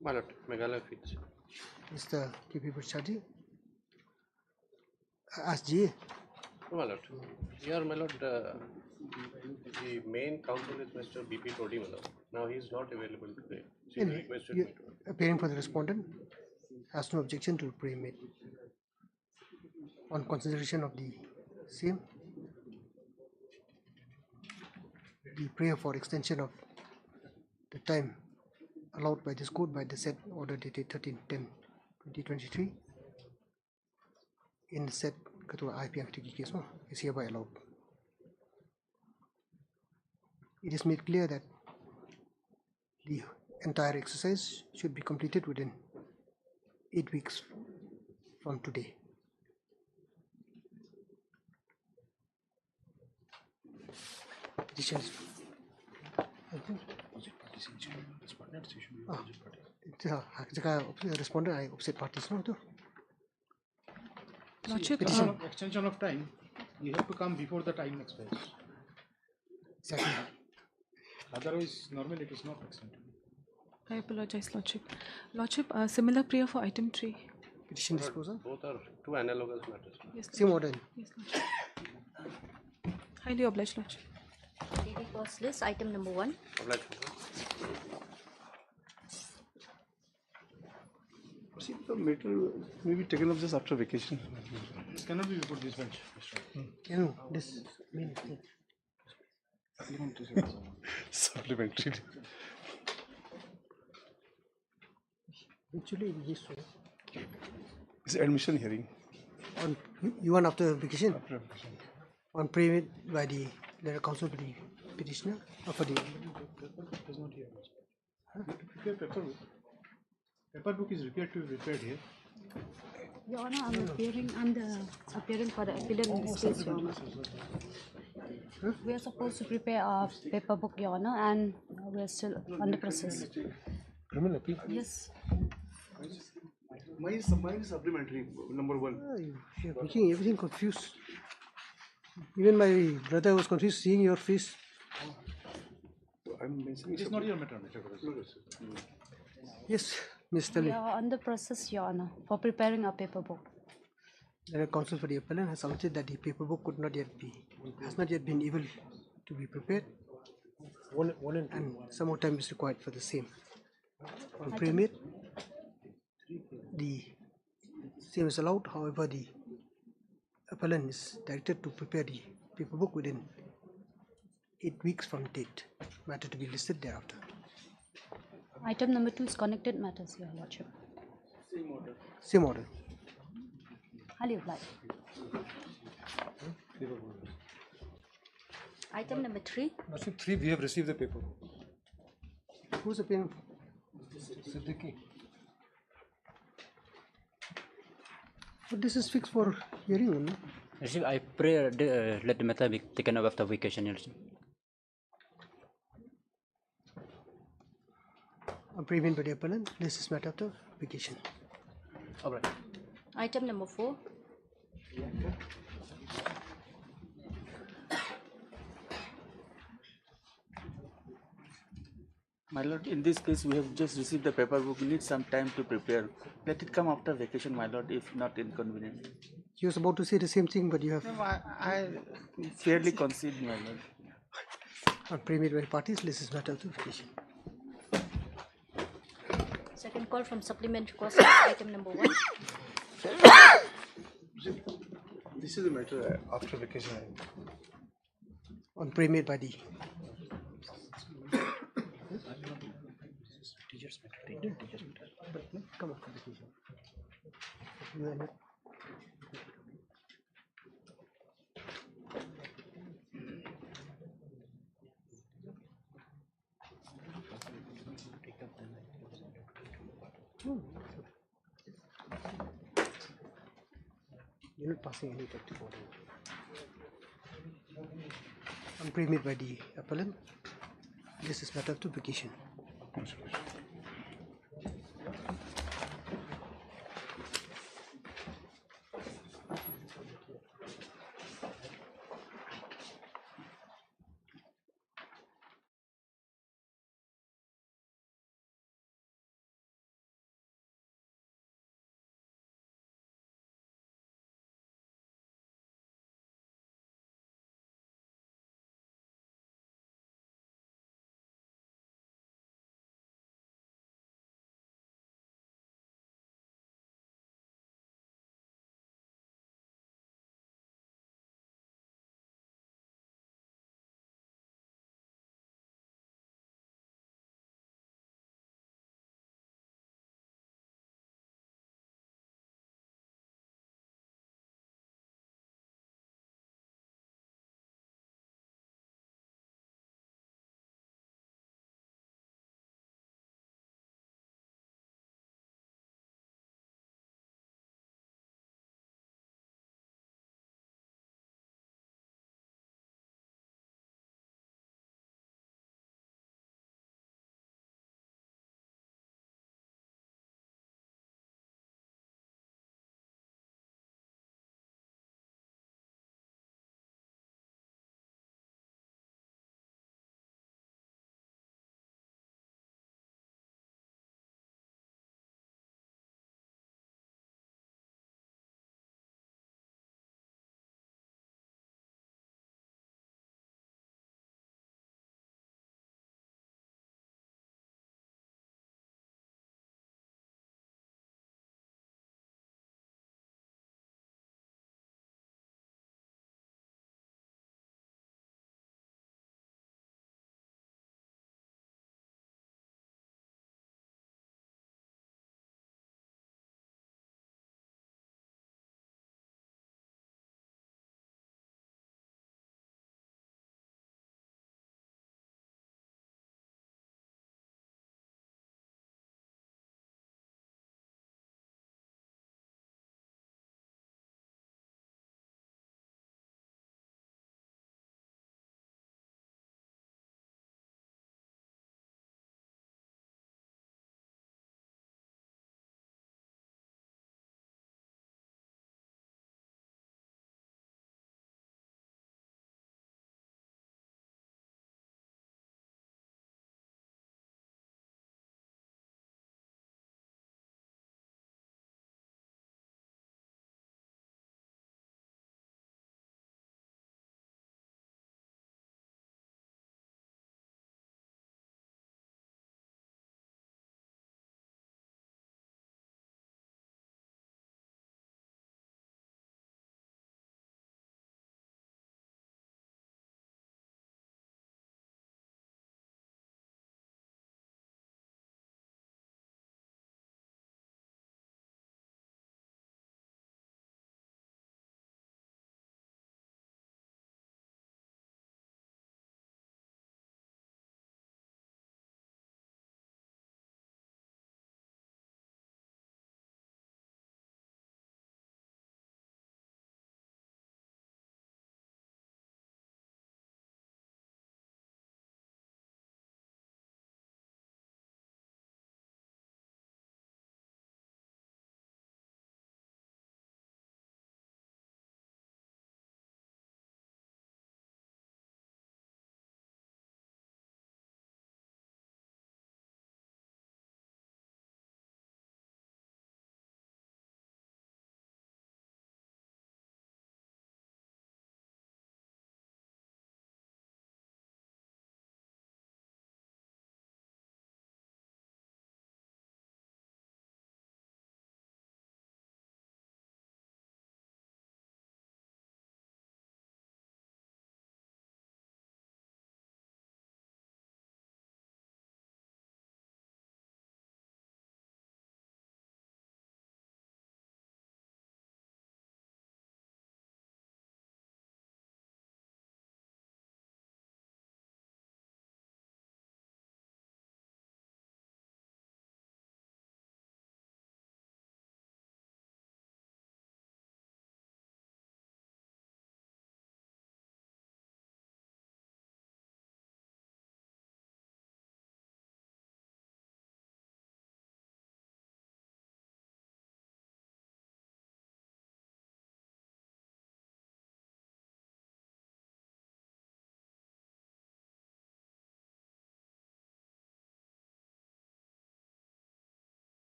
My lord, Meghalaya feeds. Mr. K.P. Bhattacharjee, as GA. My lord, here, my lord, the main counsel is Mr. B.P. Todi, my lord. Now he is not available today. So he requested me to. Appearing for the respondent has no objection to prayer made. On consideration of the same, the prayer for extension of the time allowed by this court by the said order dated 13/10/2023 in the said Ketua IPM case is hereby allowed. It is made clear that the entire exercise should be completed within 8 weeks from today. Petitions. Respondent, I opposite parties, no? Lordship, Extension of time, you have to come before the time expires. Exactly. Otherwise, normally it is not extended. I apologize, Lordship. Lordship, similar prayer for item 3. Petition disposal. Both are two analogous matters. Yes, Same order. Yes, Lordship. Highly obliged, Lordship. DD First List, item number 1. Obliged. See, the matter may be taken up just after vacation. This cannot be before this bench. This means Supplementary. actually yes. It's admission hearing. On you want after vacation? After vacation. On prayer by the Learned Council for the petitioner or for the It is not here. Prepare paper book. Paper book is required to be prepared here. Your Honor, I'm appearing for the appellant in this case, Your Honor. We are supposed to prepare our paper book, Your Honor, and we are still under process. criminal appeal. Yes. Mine is supplementary, number 1. You're making everything confused. Even my brother was confused seeing your face. I'm mentioning It is not your matter, Mr. Yes, Miss We Tali. are under process, Your Honor, for preparing our paper book. The counsel for the appellant has submitted that the paper book has not yet been able to be prepared, and some more time is required for the same. On pre-made, the same is allowed. However, the appellant is directed to prepare the paper book within 8 weeks from date, matter to be listed thereafter. Item number 2 is connected matters, Your Lordship. Same order. Highly obliged. Item number 3. Lordship 3, we have received the paper. Who's appearing? Siddiqui. But this is fixed for hearing, no? Lordship, I pray let the matter be taken up after vacation, Your Lordship. On pre-made by the appellant, this is matter after vacation. All right. Item number 4. My lord, in this case, we have just received the paperwork. We need some time to prepare. Let it come after vacation, my lord, if not inconvenient. He was about to say the same thing, but you have No, I fairly concede, my lord. on pre-made by parties. This is matter of vacation. Second call from supplementary question, item number 1. This is the matter after vacation. On pre-made by the teachers matter. But no, come after vacation. You're not passing any effective order. On pre-made by the appellant. This is matter of vacation.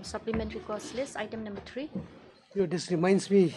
supplementary cost list, item number 3. This reminds me,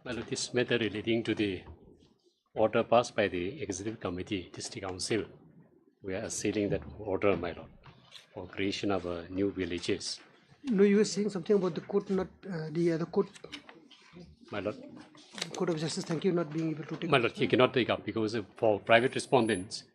Well, this matter relating to the order passed by the Executive Committee, District Council, we are assailing that order, my lord, for creation of new villages. No, you were saying something about the court, not the other court. My lord. Court of Justice, thank you, not being able to take My lord, he cannot take up because for private respondents,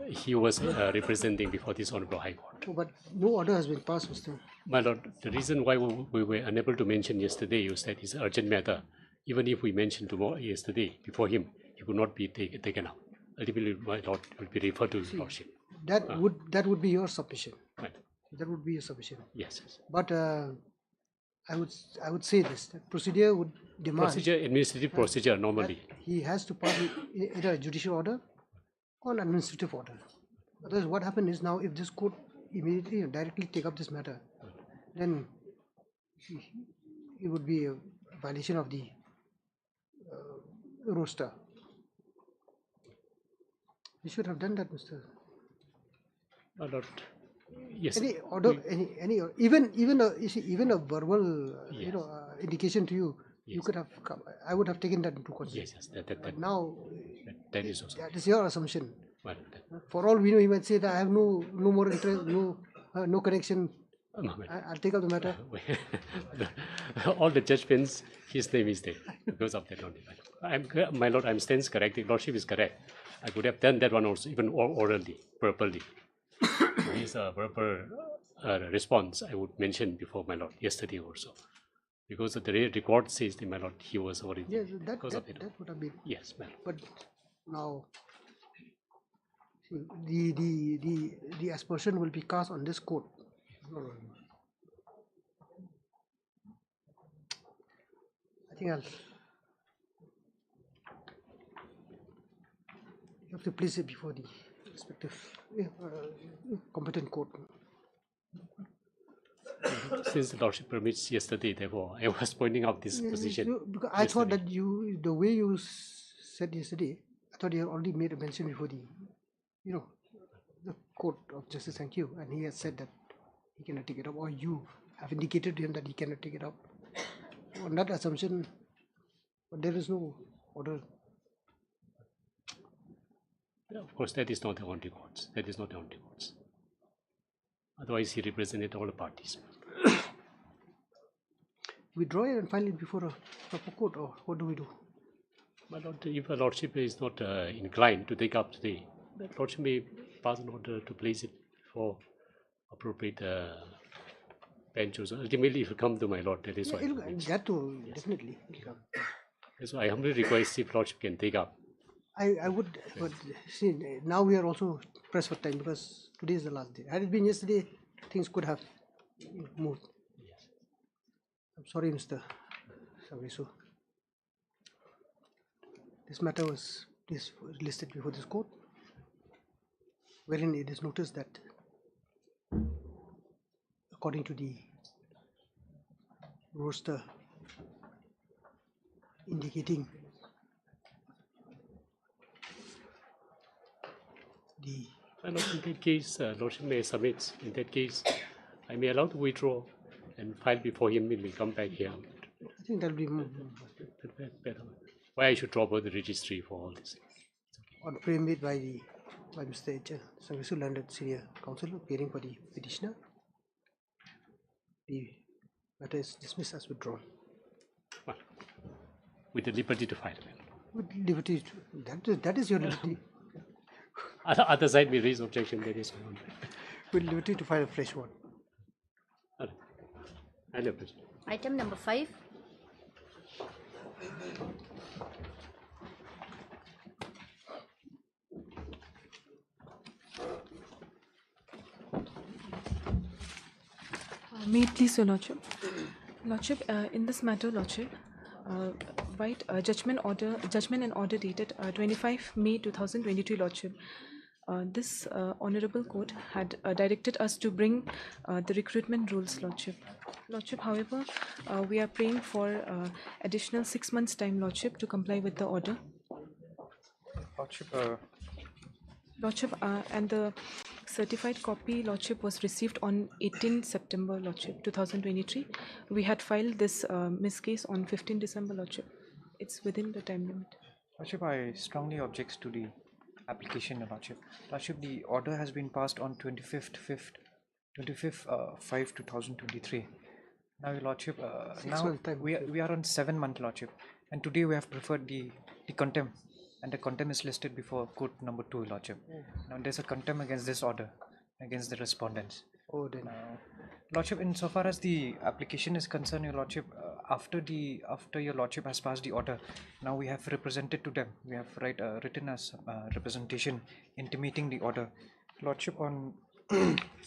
he was representing before this Honorable High Court. Oh, but no order has been passed, Mr. My lord, the reason why we were unable to mention yesterday was that it's an urgent matter. Even if we mentioned tomorrow, yesterday, before him, he could not be taken up. Ultimately, my lord will be referred to his lordship. That would be your submission. Right. That would be your submission. Yes. Yes. But I would say this: that procedure would demand administrative procedure normally. He has to pass either a judicial order or an administrative order. Otherwise, what happens is now if this court immediately and directly take up this matter, then it would be a violation of the roster. You should have done that, Mr. My lord. Yes. Any order, any even a verbal indication to you, you could have come. I would have taken that into consideration. Yes. But now that is also. That is your assumption. Well, for all we know, he might say that I have no more interest, no connection. I'll take up the matter. All the judgments, his name is there because of that only. My lord, I'm stands corrected. Lordship is correct. I could have done that one also, even orally, properly. His verbal response, I would mention before my lord yesterday also, because the record says that my lord he was already. Yes, that would have been. Yes, my lord. But now, the aspersion will be cast on this court. I think you have to place it before the respective competent court. Since the lordship permits yesterday, therefore, I was pointing out this position. Because I thought that the way you said yesterday, I thought you had already made a mention before the Court of Justice, thank you, and he has said that he cannot take it up, or you have indicated to him that he cannot take it up. On that assumption, but there is no order. Of course, that is not the only courts. That is not the only courts. Otherwise, he represented all the parties. We draw it and file it before a proper court, or what do we do? My lord, if a lordship is not inclined to take up today, the lordship may pass an order to place it for appropriate benches. Ultimately, it will come to my lord. That is why. That too, definitely. So I humbly request if lordship can take up. I would, but see, now we are also pressed for time because today is the last day. Had it been yesterday, things could have moved. Yes. I'm sorry, Mr. Savisu. This matter was listed before this court, wherein it is noticed that, according to the roster indicating the. In that case, lordship may submit. In that case, I may allow to withdraw and file before him when we come back here. I think that will be better. Why I should drop out the registry for all this? On frame made by Mr. H. Sangisu Landed Senior Counsel appearing for the petitioner, the matter is dismissed as withdrawn. Well, with the liberty to file. With liberty, that is your liberty. Other side may raise objection. That is one. With liberty to file a fresh one. Item number 5. May it please your lordship. Lordship, in this matter, lordship, judgment and order dated 25 May 2023, lordship. This honorable court had directed us to bring the recruitment rules, lordship. Lordship, however, we are praying for additional 6 months' time, lordship, to comply with the order. Lordship, and the certified copy, lordship, was received on 18 September, lordship, 2023. We had filed this miss case on 15 December, lordship. it's within the time limit. Lordship, I strongly object to the application, Your Lordship. Lordship, the order has been passed on 25th 5 2023. Now, Your Lordship, we are on 7 month, Lordship, and today we have preferred the contempt, and the contempt is listed before court number 2, Lordship. Now there's a contempt against this order, against the respondents. Oh, then. Lordship, insofar as the application is concerned, Your Lordship, after Your Lordship has passed the order, now we have represented to them. We have written as representation intimating the order. Lordship, on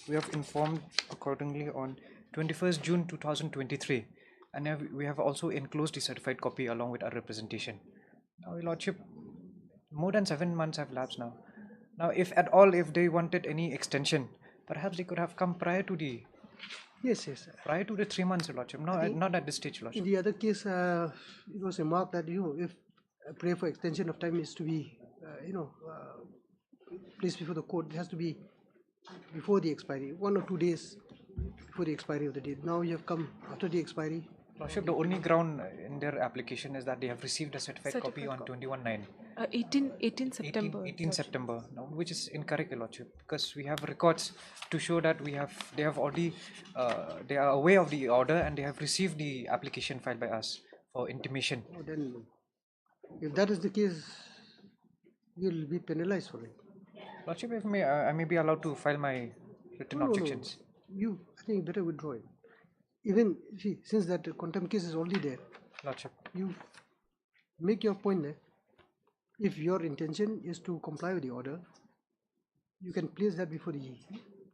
we have informed accordingly on 21st June 2023, and we have also enclosed the certified copy along with our representation. Now, Your Lordship, more than 7 months have lapsed now. Now, if at all, if they wanted any extension, perhaps they could have come prior to the prior to the 3 months, Your Lordship. No, not at this stage, Lordship. In the other case, it was remarked that if a prayer for extension of time is to be, placed before the court, it has to be before the expiry, 1 or 2 days before the expiry of the date. Now you have come after the expiry. Lordship, the only ground in their application is that they have received a certified copy on 21/9. 18 September. 18 September, now, which is incorrect, Your Lordship, because we have records to show that they have already, they are aware of the order and they have received the application filed by us for intimation. Oh, then, if that is the case, you'll be penalized for it. Lordship, if I may be allowed to file my written objections. No. I think you better withdraw it. Even since that contempt case is already there, Lordship, you make your point there. If your intention is to comply with the order, you can place that before the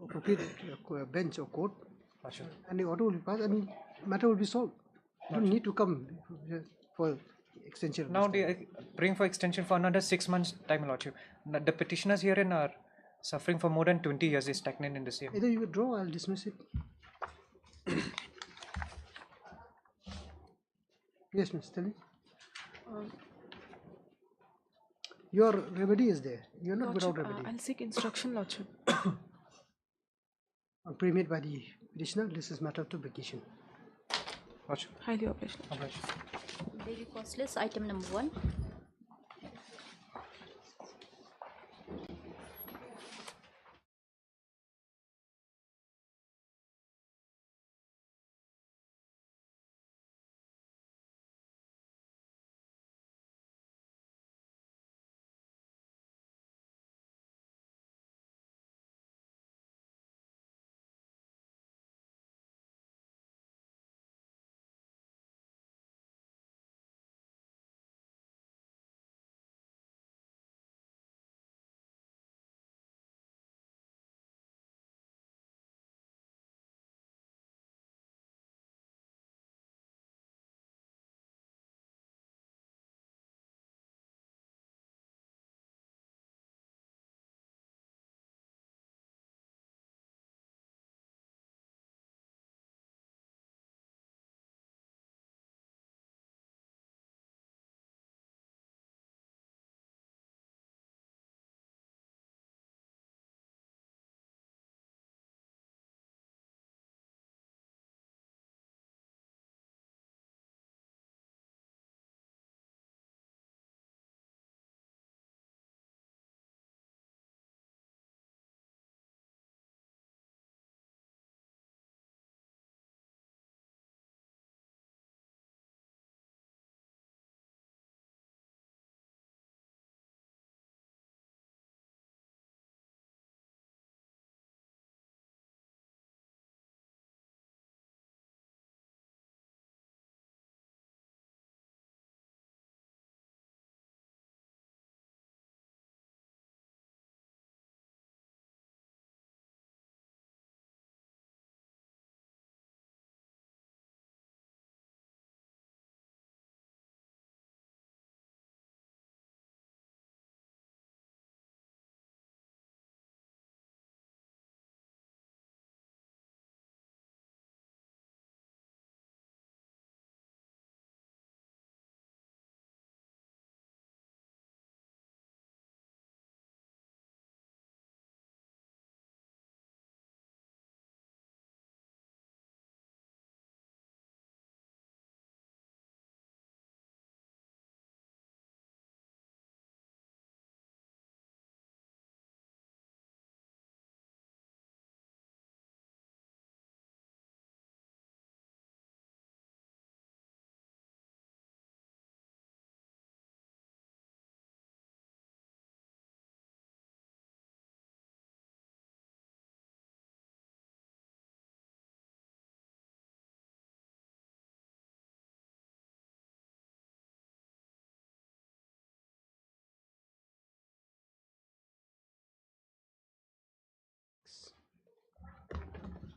appropriate bench or court, Lordship, and the order will be passed and matter will be solved. You don't need to come for extension. Now they are praying for extension for another 6 months time, Lordship. The petitioners herein are suffering for more than 20 years. They stagnant in the same. Either you withdraw, I'll dismiss it. Yes, Ms. Tali. Your remedy is there. You're not without remedy. I'll seek instruction, Lordship. Pre-made by the petitioner, this is matter to vacation. Lordship. Highly operational. Daily cost list, item number 1.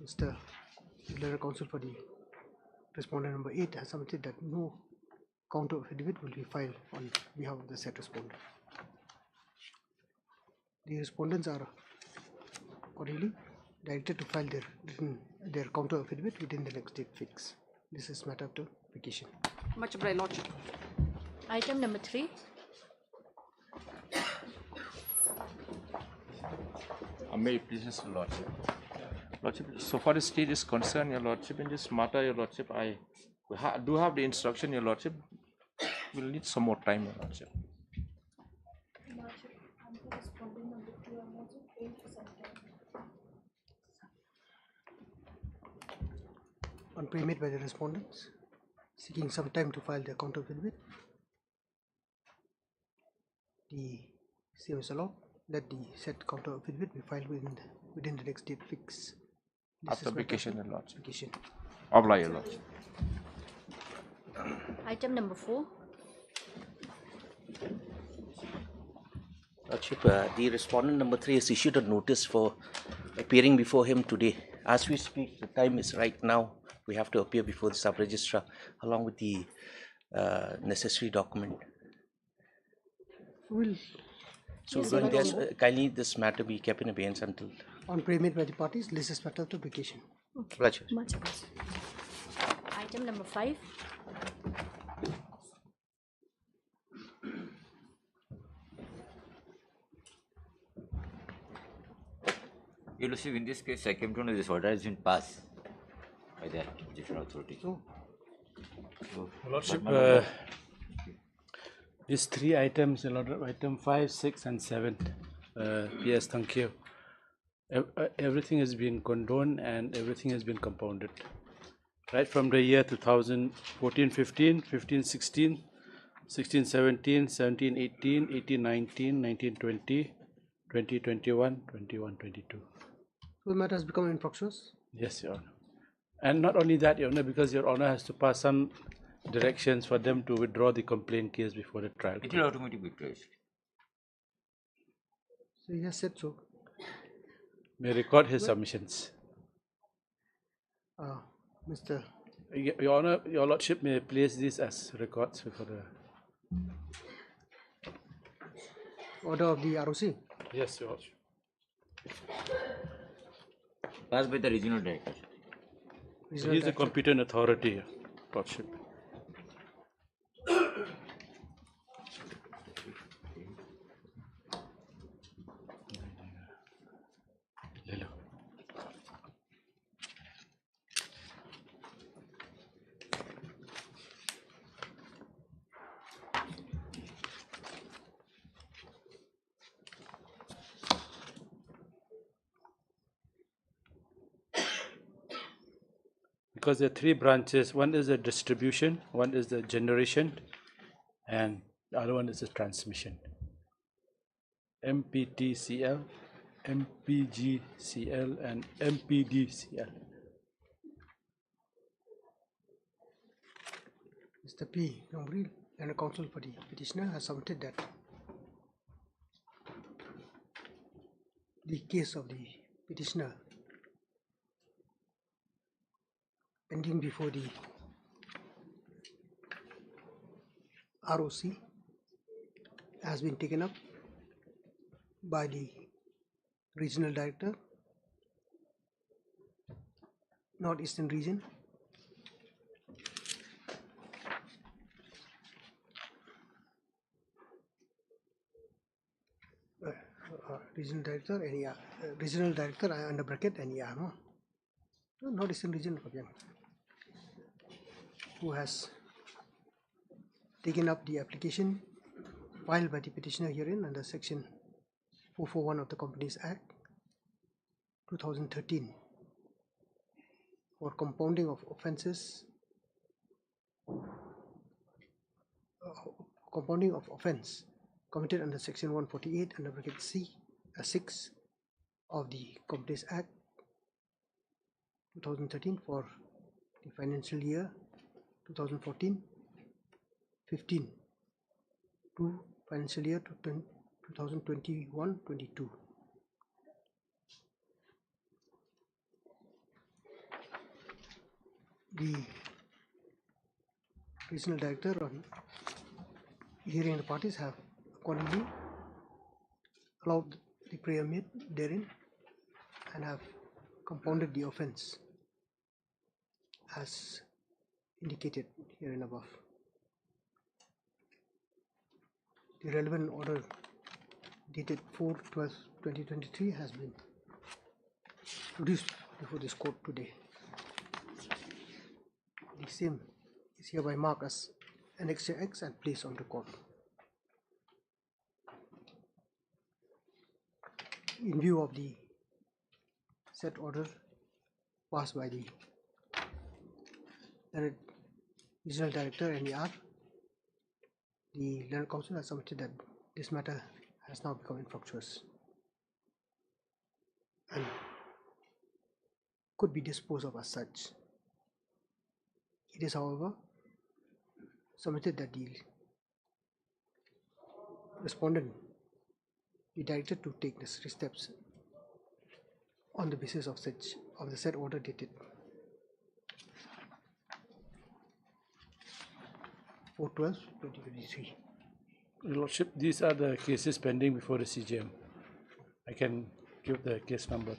Mr. Letter Counsel for the respondent number 8 has submitted that no counter affidavit will be filed on behalf of the said respondent. The respondents are accordingly directed to file their counter affidavit within the next date fix. This is matter of vacation. Much obliged, Lordship. Item number 3. May it please your Lordship. Lordship, so far as state is concerned, your Lordship, in this matter, your Lordship, I do have the instruction, your Lordship. We'll need some more time, your Lordship. On payment by the respondents seeking some time to file their counter affidavit, the same is allowed that the said counter affidavit be filed within the next date fix. After vacation, your Lordship. Vacation. Oblige, your Lordship. Item number 4. Lordship, the respondent number 3 has issued a notice for appearing before him today. As we speak, the time is right now. We have to appear before the sub-registrar along with the necessary document. So Yes, going there, kindly this matter be kept in abeyance until... On payment by the parties, this is matter of vacation. Okay. Pleasure. Much obliged. Item number 5. Your Lordship, in this case, I came to know this order has been passed by the judicial authority. So, Lordship, these 3 items, item 5, 6 and 7. Yes, thank you. Everything has been condoned and everything has been compounded. Right from the year 2014-15, 15-16, 16-17, 17-18, 18-19, 19-20, 20-21, 21-22. so the matter has become infructuous. Yes, Your Honor. And not only that, Your Honor, because Your Honor has to pass some directions for them to withdraw the complaint case before the trial. It will automatically be traced. So he has said so. May record his submissions. Mr. Your Honor, Your Lordship may place this as records before the Order of the ROC. Yes, Your Lordship. Passed by the regional director. So he is the competent authority, Your Lordship. Because there are 3 branches, one is the distribution, one is the generation, and the other one is the transmission. MPTCL, MPGCL, and MPDCL. Mr. P. Nombril and a counsel for the petitioner has submitted that the case of the petitioner pending before the ROC has been taken up by the regional director, Northeastern region, regional director, regional director under bracket NER, no? Northeastern region, who has taken up the application filed by the petitioner herein under section 441 of the Companies Act 2013 for compounding of offences, compounding of offence committed under section 148 under bracket C 6 of the Companies Act 2013 for the financial year 2014-15 to financial year 2021-22. the regional director on hearing the parties have accordingly allowed the prayer made therein and have compounded the offence as indicated herein above. The relevant order dated 4/12/2023 has been produced before this court today. The same is hereby marked as Annexure X and placed on record. In view of the said order passed by the Learned Regional Director NER, the Learned Council has submitted that this matter has now become infructuous and could be disposed of as such. It is, however, submitted that the respondent be directed to take necessary steps on the basis of the said order dated 4/12/2023. Your Lordship, these are the cases pending before the CJM. I can give the case number.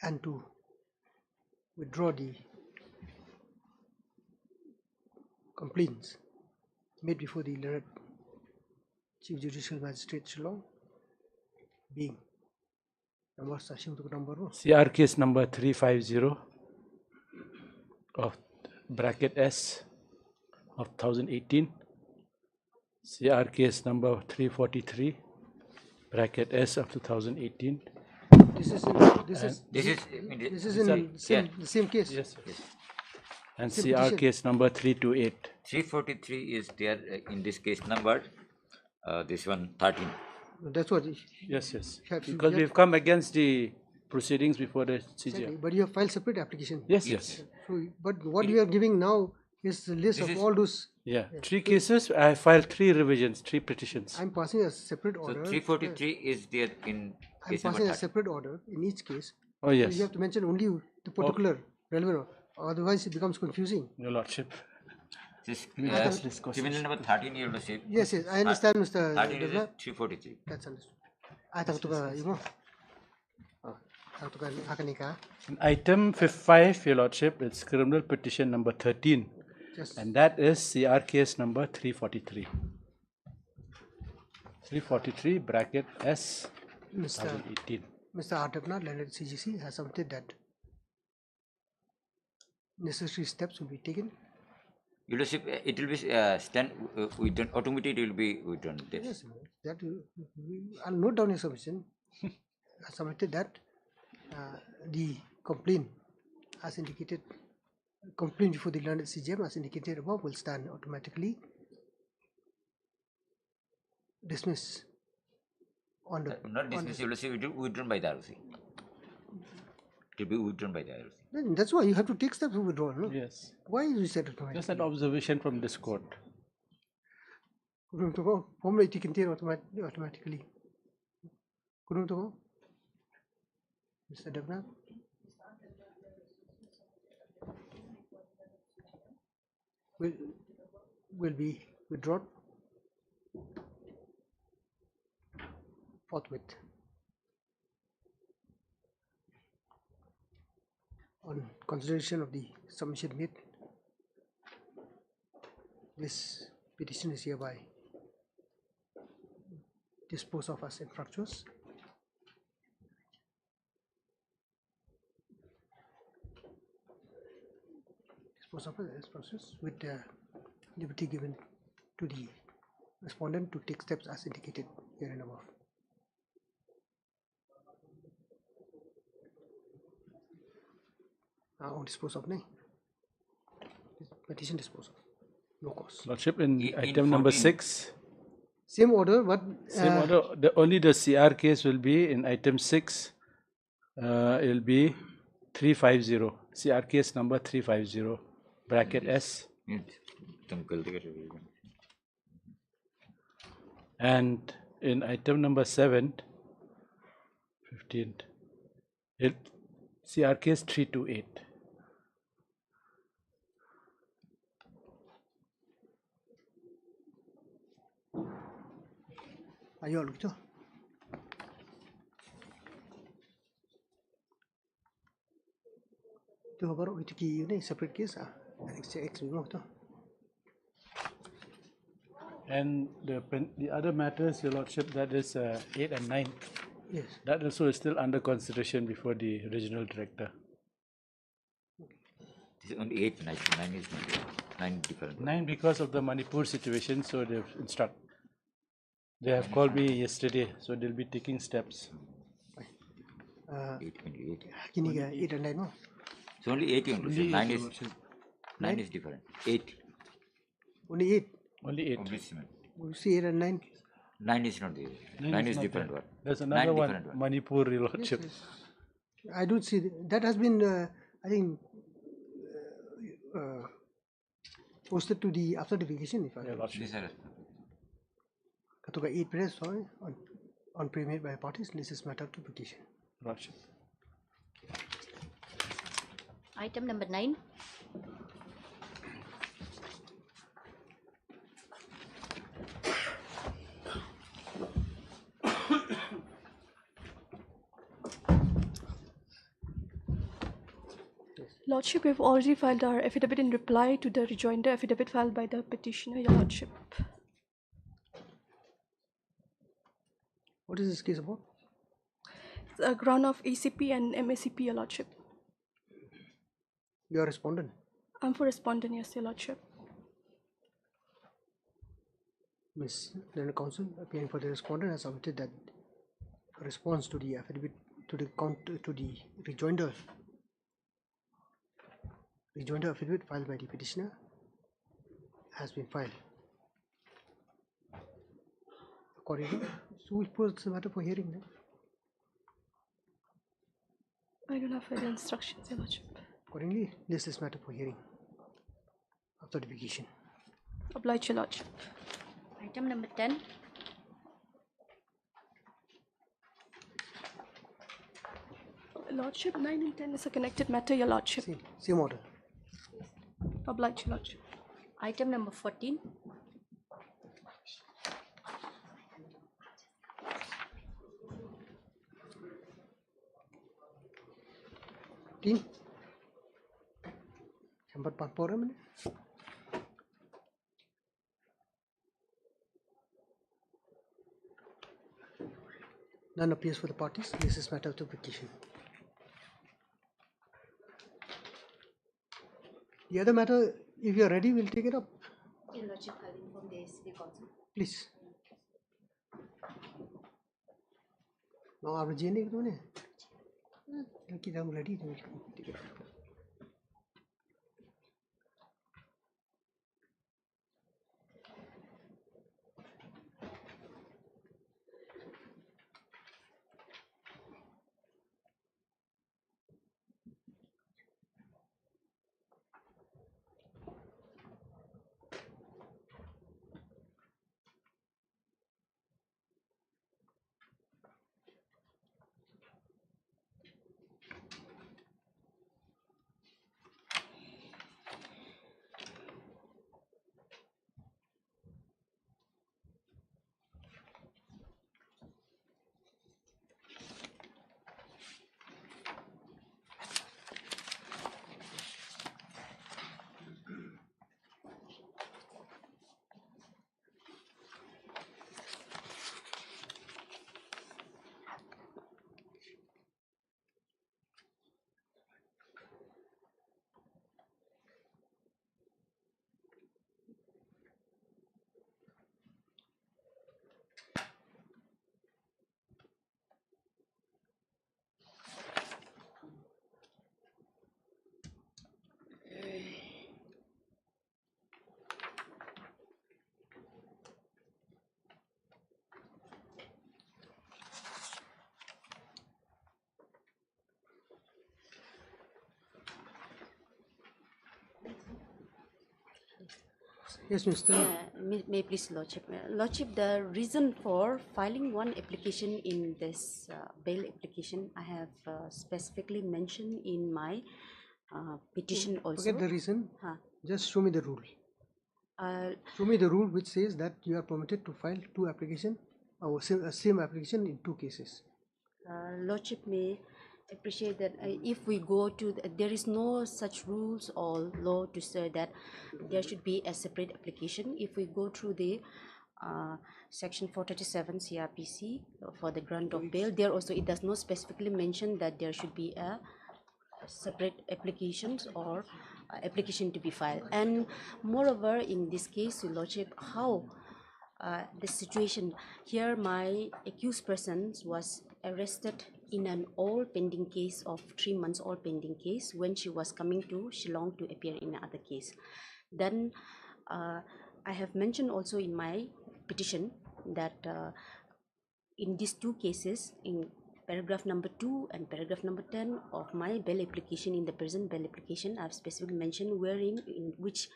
And to withdraw the complaints made before the Learned Chief Judicial Magistrate Shillong, being number CR case number 350 of bracket S of 2018, CR case number 343 bracket S of 2018. This is the same case. Yes. And Same CR petition. case number 328. 343 is there in this case number. This one 13. That's what. Yes, yes. Have you- Because we've come against the proceedings before the CJM. But you have filed separate application. Yes, yes. So, but what you are giving now is the list of all those. Yeah, 3 cases. I filed 3 revisions, 3 petitions. I'm passing a separate So order. 343 is there in I'm case number passing a 13. separate order in each case. Oh, yes. So you have to mention only the particular relevant, otherwise it becomes confusing. Your Lordship. This Ask this criminal number 13 you will say. Yes, yes, I understand, Mr. 13 is Devna. 343. That's understood. I thought to In item 55, Your Lordship, it's criminal petition number 13. Yes. And that is CR case number 343. 343 bracket S Mr. 2018. Mr. Ardavna, Learned CGC, has submitted that necessary steps will be taken. You will see it will be withdrawn automatically. It will be withdrawn. Yes, that I'll note down your submission. I submitted that the complaint, as indicated, complaint before the Learned CGM, as indicated above, will stand automatically dismissed on the. Not dismissed. You will see withdrawn by the ROC. It will be withdrawn by the ROC. Then that's why you have to take steps to withdraw, no? Yes. Why you said automatically? Just an observation from this court. Kurang to go. Home it can take automatically. Kurang to go. Mr. Devna. Will be withdrawn forthwith. On consideration of the submission made, this petition is hereby disposed of as infructuous. Disposed of as infructuous with the liberty given to the respondent to take steps as indicated here and above. On dispose of petition dispose of no cause. Lordship, in item number 6. Same order, but Same order. Only the CR case will be in item 6. It will be 350. CR case number 350 bracket S. And in item number 7, 15, CR case 328. Are you all good? To baru itu ki ini separate case X memang tu. And the other matters, Your Lordship, that is 8 and 9. Yes. That also is still under consideration before the regional director. This is only 8, 9 is not 9 different. 9 because of the Manipur situation, so they have called me yesterday, so they'll be taking steps. 8 only 8. Kini ka 8 and 9 mo. It's only 8 only. 9 is different. 8. Only 8. Only 8. We see 8 and 9. 9 is not there. 9 is different one. There's another one, Manipur, Your Lordship. Yes, yes. I don't see that has been I think posted to the after the vacation, if I remember. Katuka 8 press sorry on pre-made by parties. This is matter to vacation. Lordship. Item number 9. Lordship, we have already filed our affidavit in reply to the rejoinder affidavit filed by the petitioner, Your Lordship. What is this case about? It's a ground of ACP and MACP, Your Lordship. You are respondent. I'm for respondent, yes, Your Lordship. Miss Learned Counsel, appearing for the respondent, has submitted that response to the affidavit to the rejoinder affidavit filed by the petitioner has been filed. Accordingly, so we put the matter for hearing then. I don't have further instructions, Your Lordship. Accordingly, list this matter for hearing after the vacation. Oblige, Your Lordship. Item number 10. Lordship, 9 and 10 is a connected matter, Your Lordship. Same order. Oblige, Your Lordship. Item number 14. Sempat pampora mana? None appears for the parties. This is matter to petition. The other matter, if you are ready, we'll take it up. Your Lordship, I'll inform the ACP Council. Please. Now, our GNA kau ni? Kita ready to take it up. Yes, Mr. May please, Lordship. Lordship, the reason for filing one application in this bail application, I have specifically mentioned in my petition also. Forget the reason. Huh. Just show me the rule. Show me the rule which says that you are permitted to file two applications or same application in two cases. Lordship may appreciate that if we go to there is no such rules or law to say that there should be a separate application. If we go through the section 437 CRPC for the grant of bail, there also it does not specifically mention that there should be a separate applications or application to be filed. And moreover, in this case, Your Lordship, how the situation here, my accused person was arrested in an all pending case of 3 months all pending case when she was coming to Shillong to appear in another case. Then I have mentioned also in my petition that in these two cases, in paragraph number 2 and paragraph number 10 of my bail application, in the present bail application, I have specifically mentioned wherein in which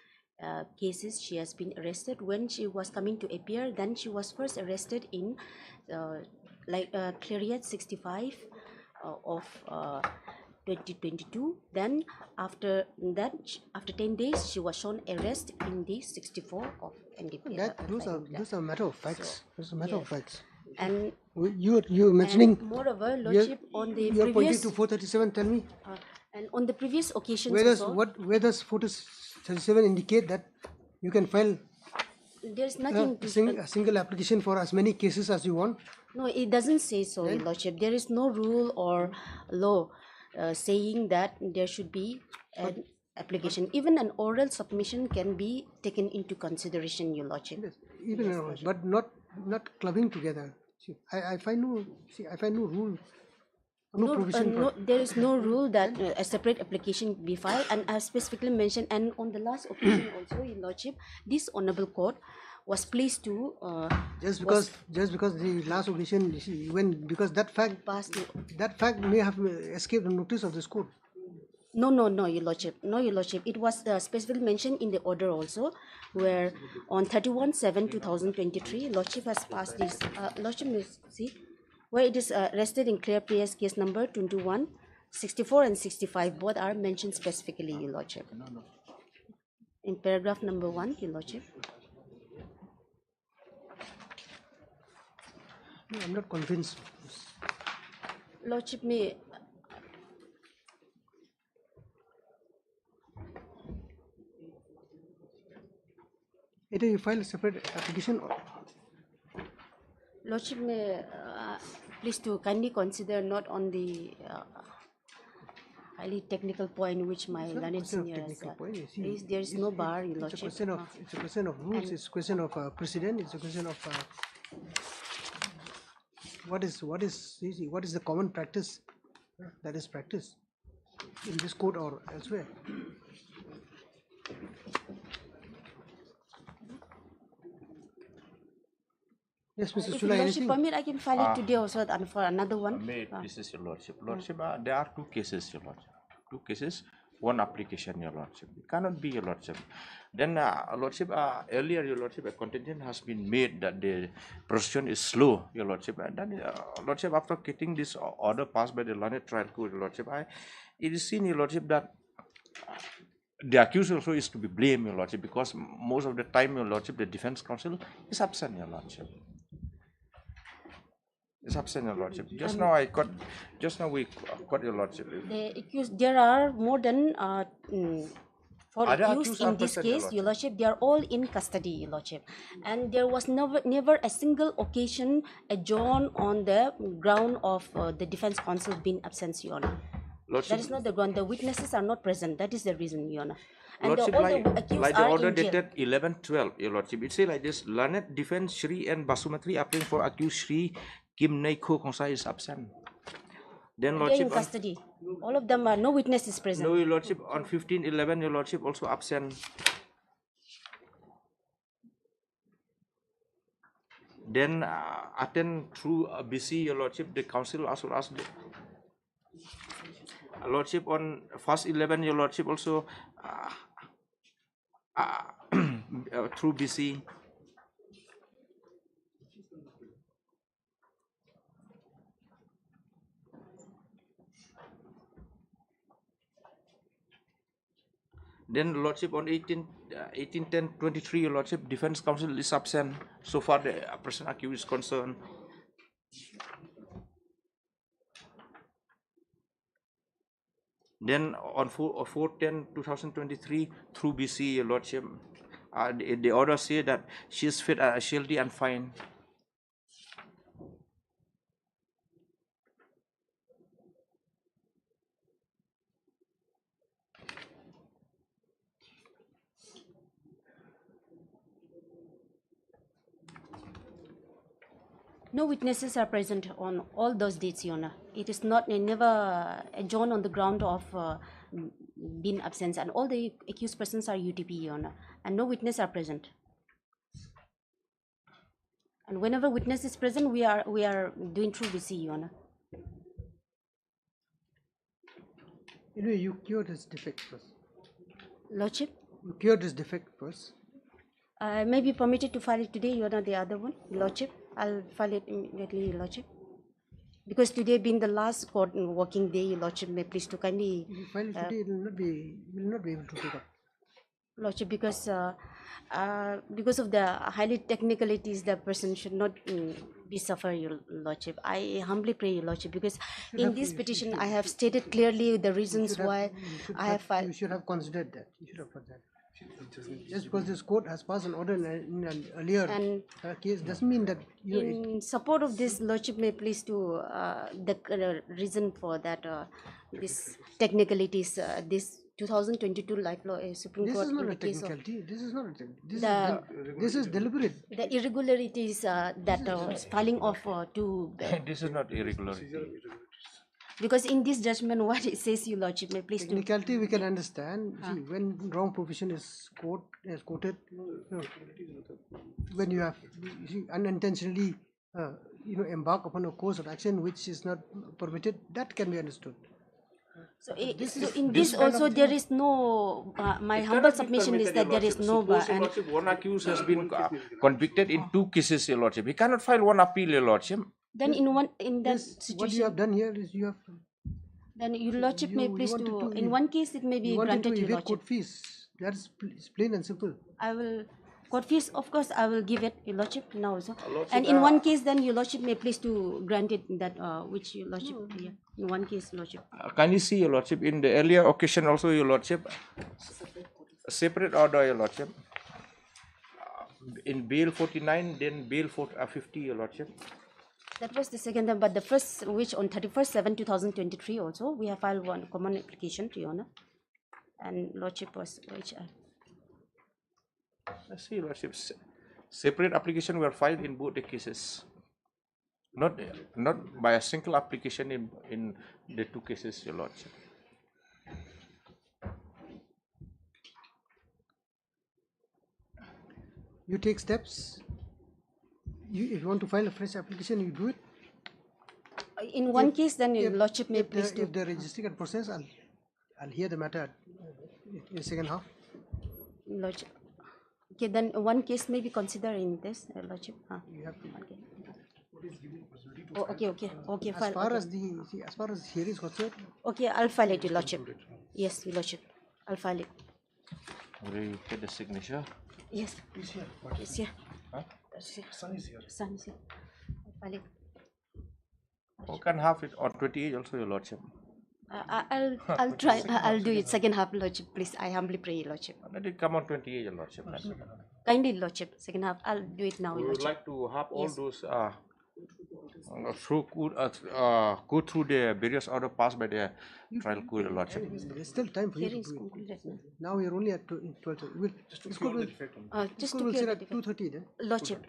cases she has been arrested when she was coming to appear. Then she was first arrested in Clariat 65 of 2022. Then after that, after 10 days, she was shown arrest in the 64 of NDP. Those are matter of facts. Those are matter of facts. And you mentioning. And moreover, Lordship, on the you are pointing previous to 437. Tell me. And on the previous occasions, where does 437 indicate that you can file there's nothing a single application for as many cases as you want? No, it doesn't say so, Your Lordship. There is no rule or law saying that there should be an application. Even an oral submission can be taken into consideration, Your Lordship. Yes, even an oral, but not clubbing together. See, I find no rule. No provision. There is no rule that a separate application be filed, and I specifically mentioned. And on the last occasion also, Your Lordship, this honourable court was pleased to just because the last occasion because that fact may have escaped the notice of this court. No, Your Lordship. No, Your Lordship. It was specifically mentioned in the order also, where on 31/7/2023, Lordship has passed this. Lordship, see, where it is rested in clear PS case number 21, 64 and 65. Both are mentioned specifically, Your Lordship. In paragraph number 1, Your Lordship. No, I'm not convinced. Lordship may. Either you file a separate application. Lordship may please to kindly consider not on the highly technical point which my learned senior has raised. There is no bar, Your Lordship. It's a question of rules. It's a question of precedent. It's a question of what is the common practice that is practiced in this court or elsewhere. Yes, Mr. If Your Lordship permit, I can file it today also and for another one. This is Your Lordship. Lordship, there are two cases, Your Lordship. Two cases, one application, Your Lordship. It cannot be, Your Lordship. Then, Lordship, earlier, Your Lordship, a contention has been made that the prosecution is slow, Your Lordship. And then, Lordship, after getting this order passed by the learned trial court, Your Lordship, it is seen, Your Lordship, that the accused also is to be blamed, Your Lordship, because most of the time, Your Lordship, the defense counsel is absent, Your Lordship. It's absent, Your Lordship. Just now we got Your Lordship. The accused, there are more than 4 accused in this case, Your Lordship. They are all in custody, Your Lordship. And there was never a single occasion adjourned on the ground of the defense counsel being absent, Your Honor. Lordship, that is not the ground. The witnesses are not present. That is the reason, Your Honor. And Lordship, all the accused like the are order in jail. dated 11/12, Your Lordship. It says like this: Learned defense Shri and Basumatri appearing for accused Shri Kim Nei Ko Khonsai is absent. Then They are Lordship in custody. All of them are, no witness is present. No, Your Lordship, on 15/11, Your Lordship also absent. Then attend through BC, Your Lordship, the council also asked Lordship on 1/11, Your Lordship also through BC. Then Lordship on 1810-23, Your Lordship, Defence Counsel is absent. So far the person accused is concerned. Then on 4/10/2023 through BC, Your Lordship, the order say that she is fit, shielded and fine. No witnesses are present on all those dates, Your Honor. It is not never adjourned on the ground of being absent, and all the accused persons are UTP, Your Honor, and no witnesses are present. And whenever witness is present, we are doing through VC, Your Honor. Anyway, you cured this defect first. Lordship? You cured this defect first. May be permitted to file it today, Your Honor, the other one, Lordship. I'll file it immediately, Lordship. Because today being the last court working day, Lordship, may please to kindly... If you file it today, it will not be able to take up. Lordship, because of the highly technicalities, the person should not be suffer, Your Lordship. I humbly pray, Your Lordship, because in this petition I have stated clearly the reasons why I have filed. You should have considered that. You should have considered that. Just because this court has passed an order in an earlier case doesn't mean that you... In support of this, Lordship may please to the reason for that this technicalities, this 2022 life law Supreme Court in the case of... This is not a technicality. This is deliberate. The irregularities that filing of to... This is not irregularity. Because in this judgment, what it says, Your Lordship, may please technicality we can understand. See, when wrong provision is quoted, when you have unintentionally embark upon a course of action which is not permitted, that can be understood. So, in this also there is no, my humble submission is that there is no... Lordship, one accused has been convicted in 2 cases, Your Lordship. He cannot file one appeal, Your Lordship. Then in that situation... What you have done here is you have... Then Your Lordship may please to... In one case it may be granted, Your Lordship. Court fees. That's plain and simple. I will... Court fees, of course, I will give it, Your Lordship, now also. And in one case, then Your Lordship may please to grant it that which Your Lordship, in one case, Lordship. Can you see, Your Lordship, in the earlier occasion also, Your Lordship, separate order, Your Lordship. In bail 49, then bail 50, Your Lordship. That was the second time, but the first, which on 31/7/2023 also, we have filed one common application to Your Honor. And Lordship was, which I see, Lordship. Separate application were filed in both the cases. Not by a single application in the 2 cases, Your Lordship. You take steps. If you want to file a fresh application, you do it. In one case, then Your Lordship may please do. If the registering and process, I'll hear the matter in the second half. Lordship. Okay, then one case may be considered in this, Lordship. You have to. Okay. Okay, as far as the hearing is concerned. Okay, I'll file it, Your Lordship. Yes, Your Lordship. I'll file it. Will you get the signature? Yes. It's here. It's here. Huh? Sun is here. Sun is here. I'll file it. You can have it on 28 also, Your Lordship. I'll try. I'll do it second half, Lordship. Please, I humbly pray, Your Lordship. Let it come on 28, Your Lordship. Kindly, Lordship. Second half, I'll do it now, We Your would Lordship. like to have all those go through the various order passed by the trial court, Your Lordship. There's still time for you to do it. Now we are only at 12. We'll just to cure the defect. Just to cure the defect. 2:30 then. Lordship.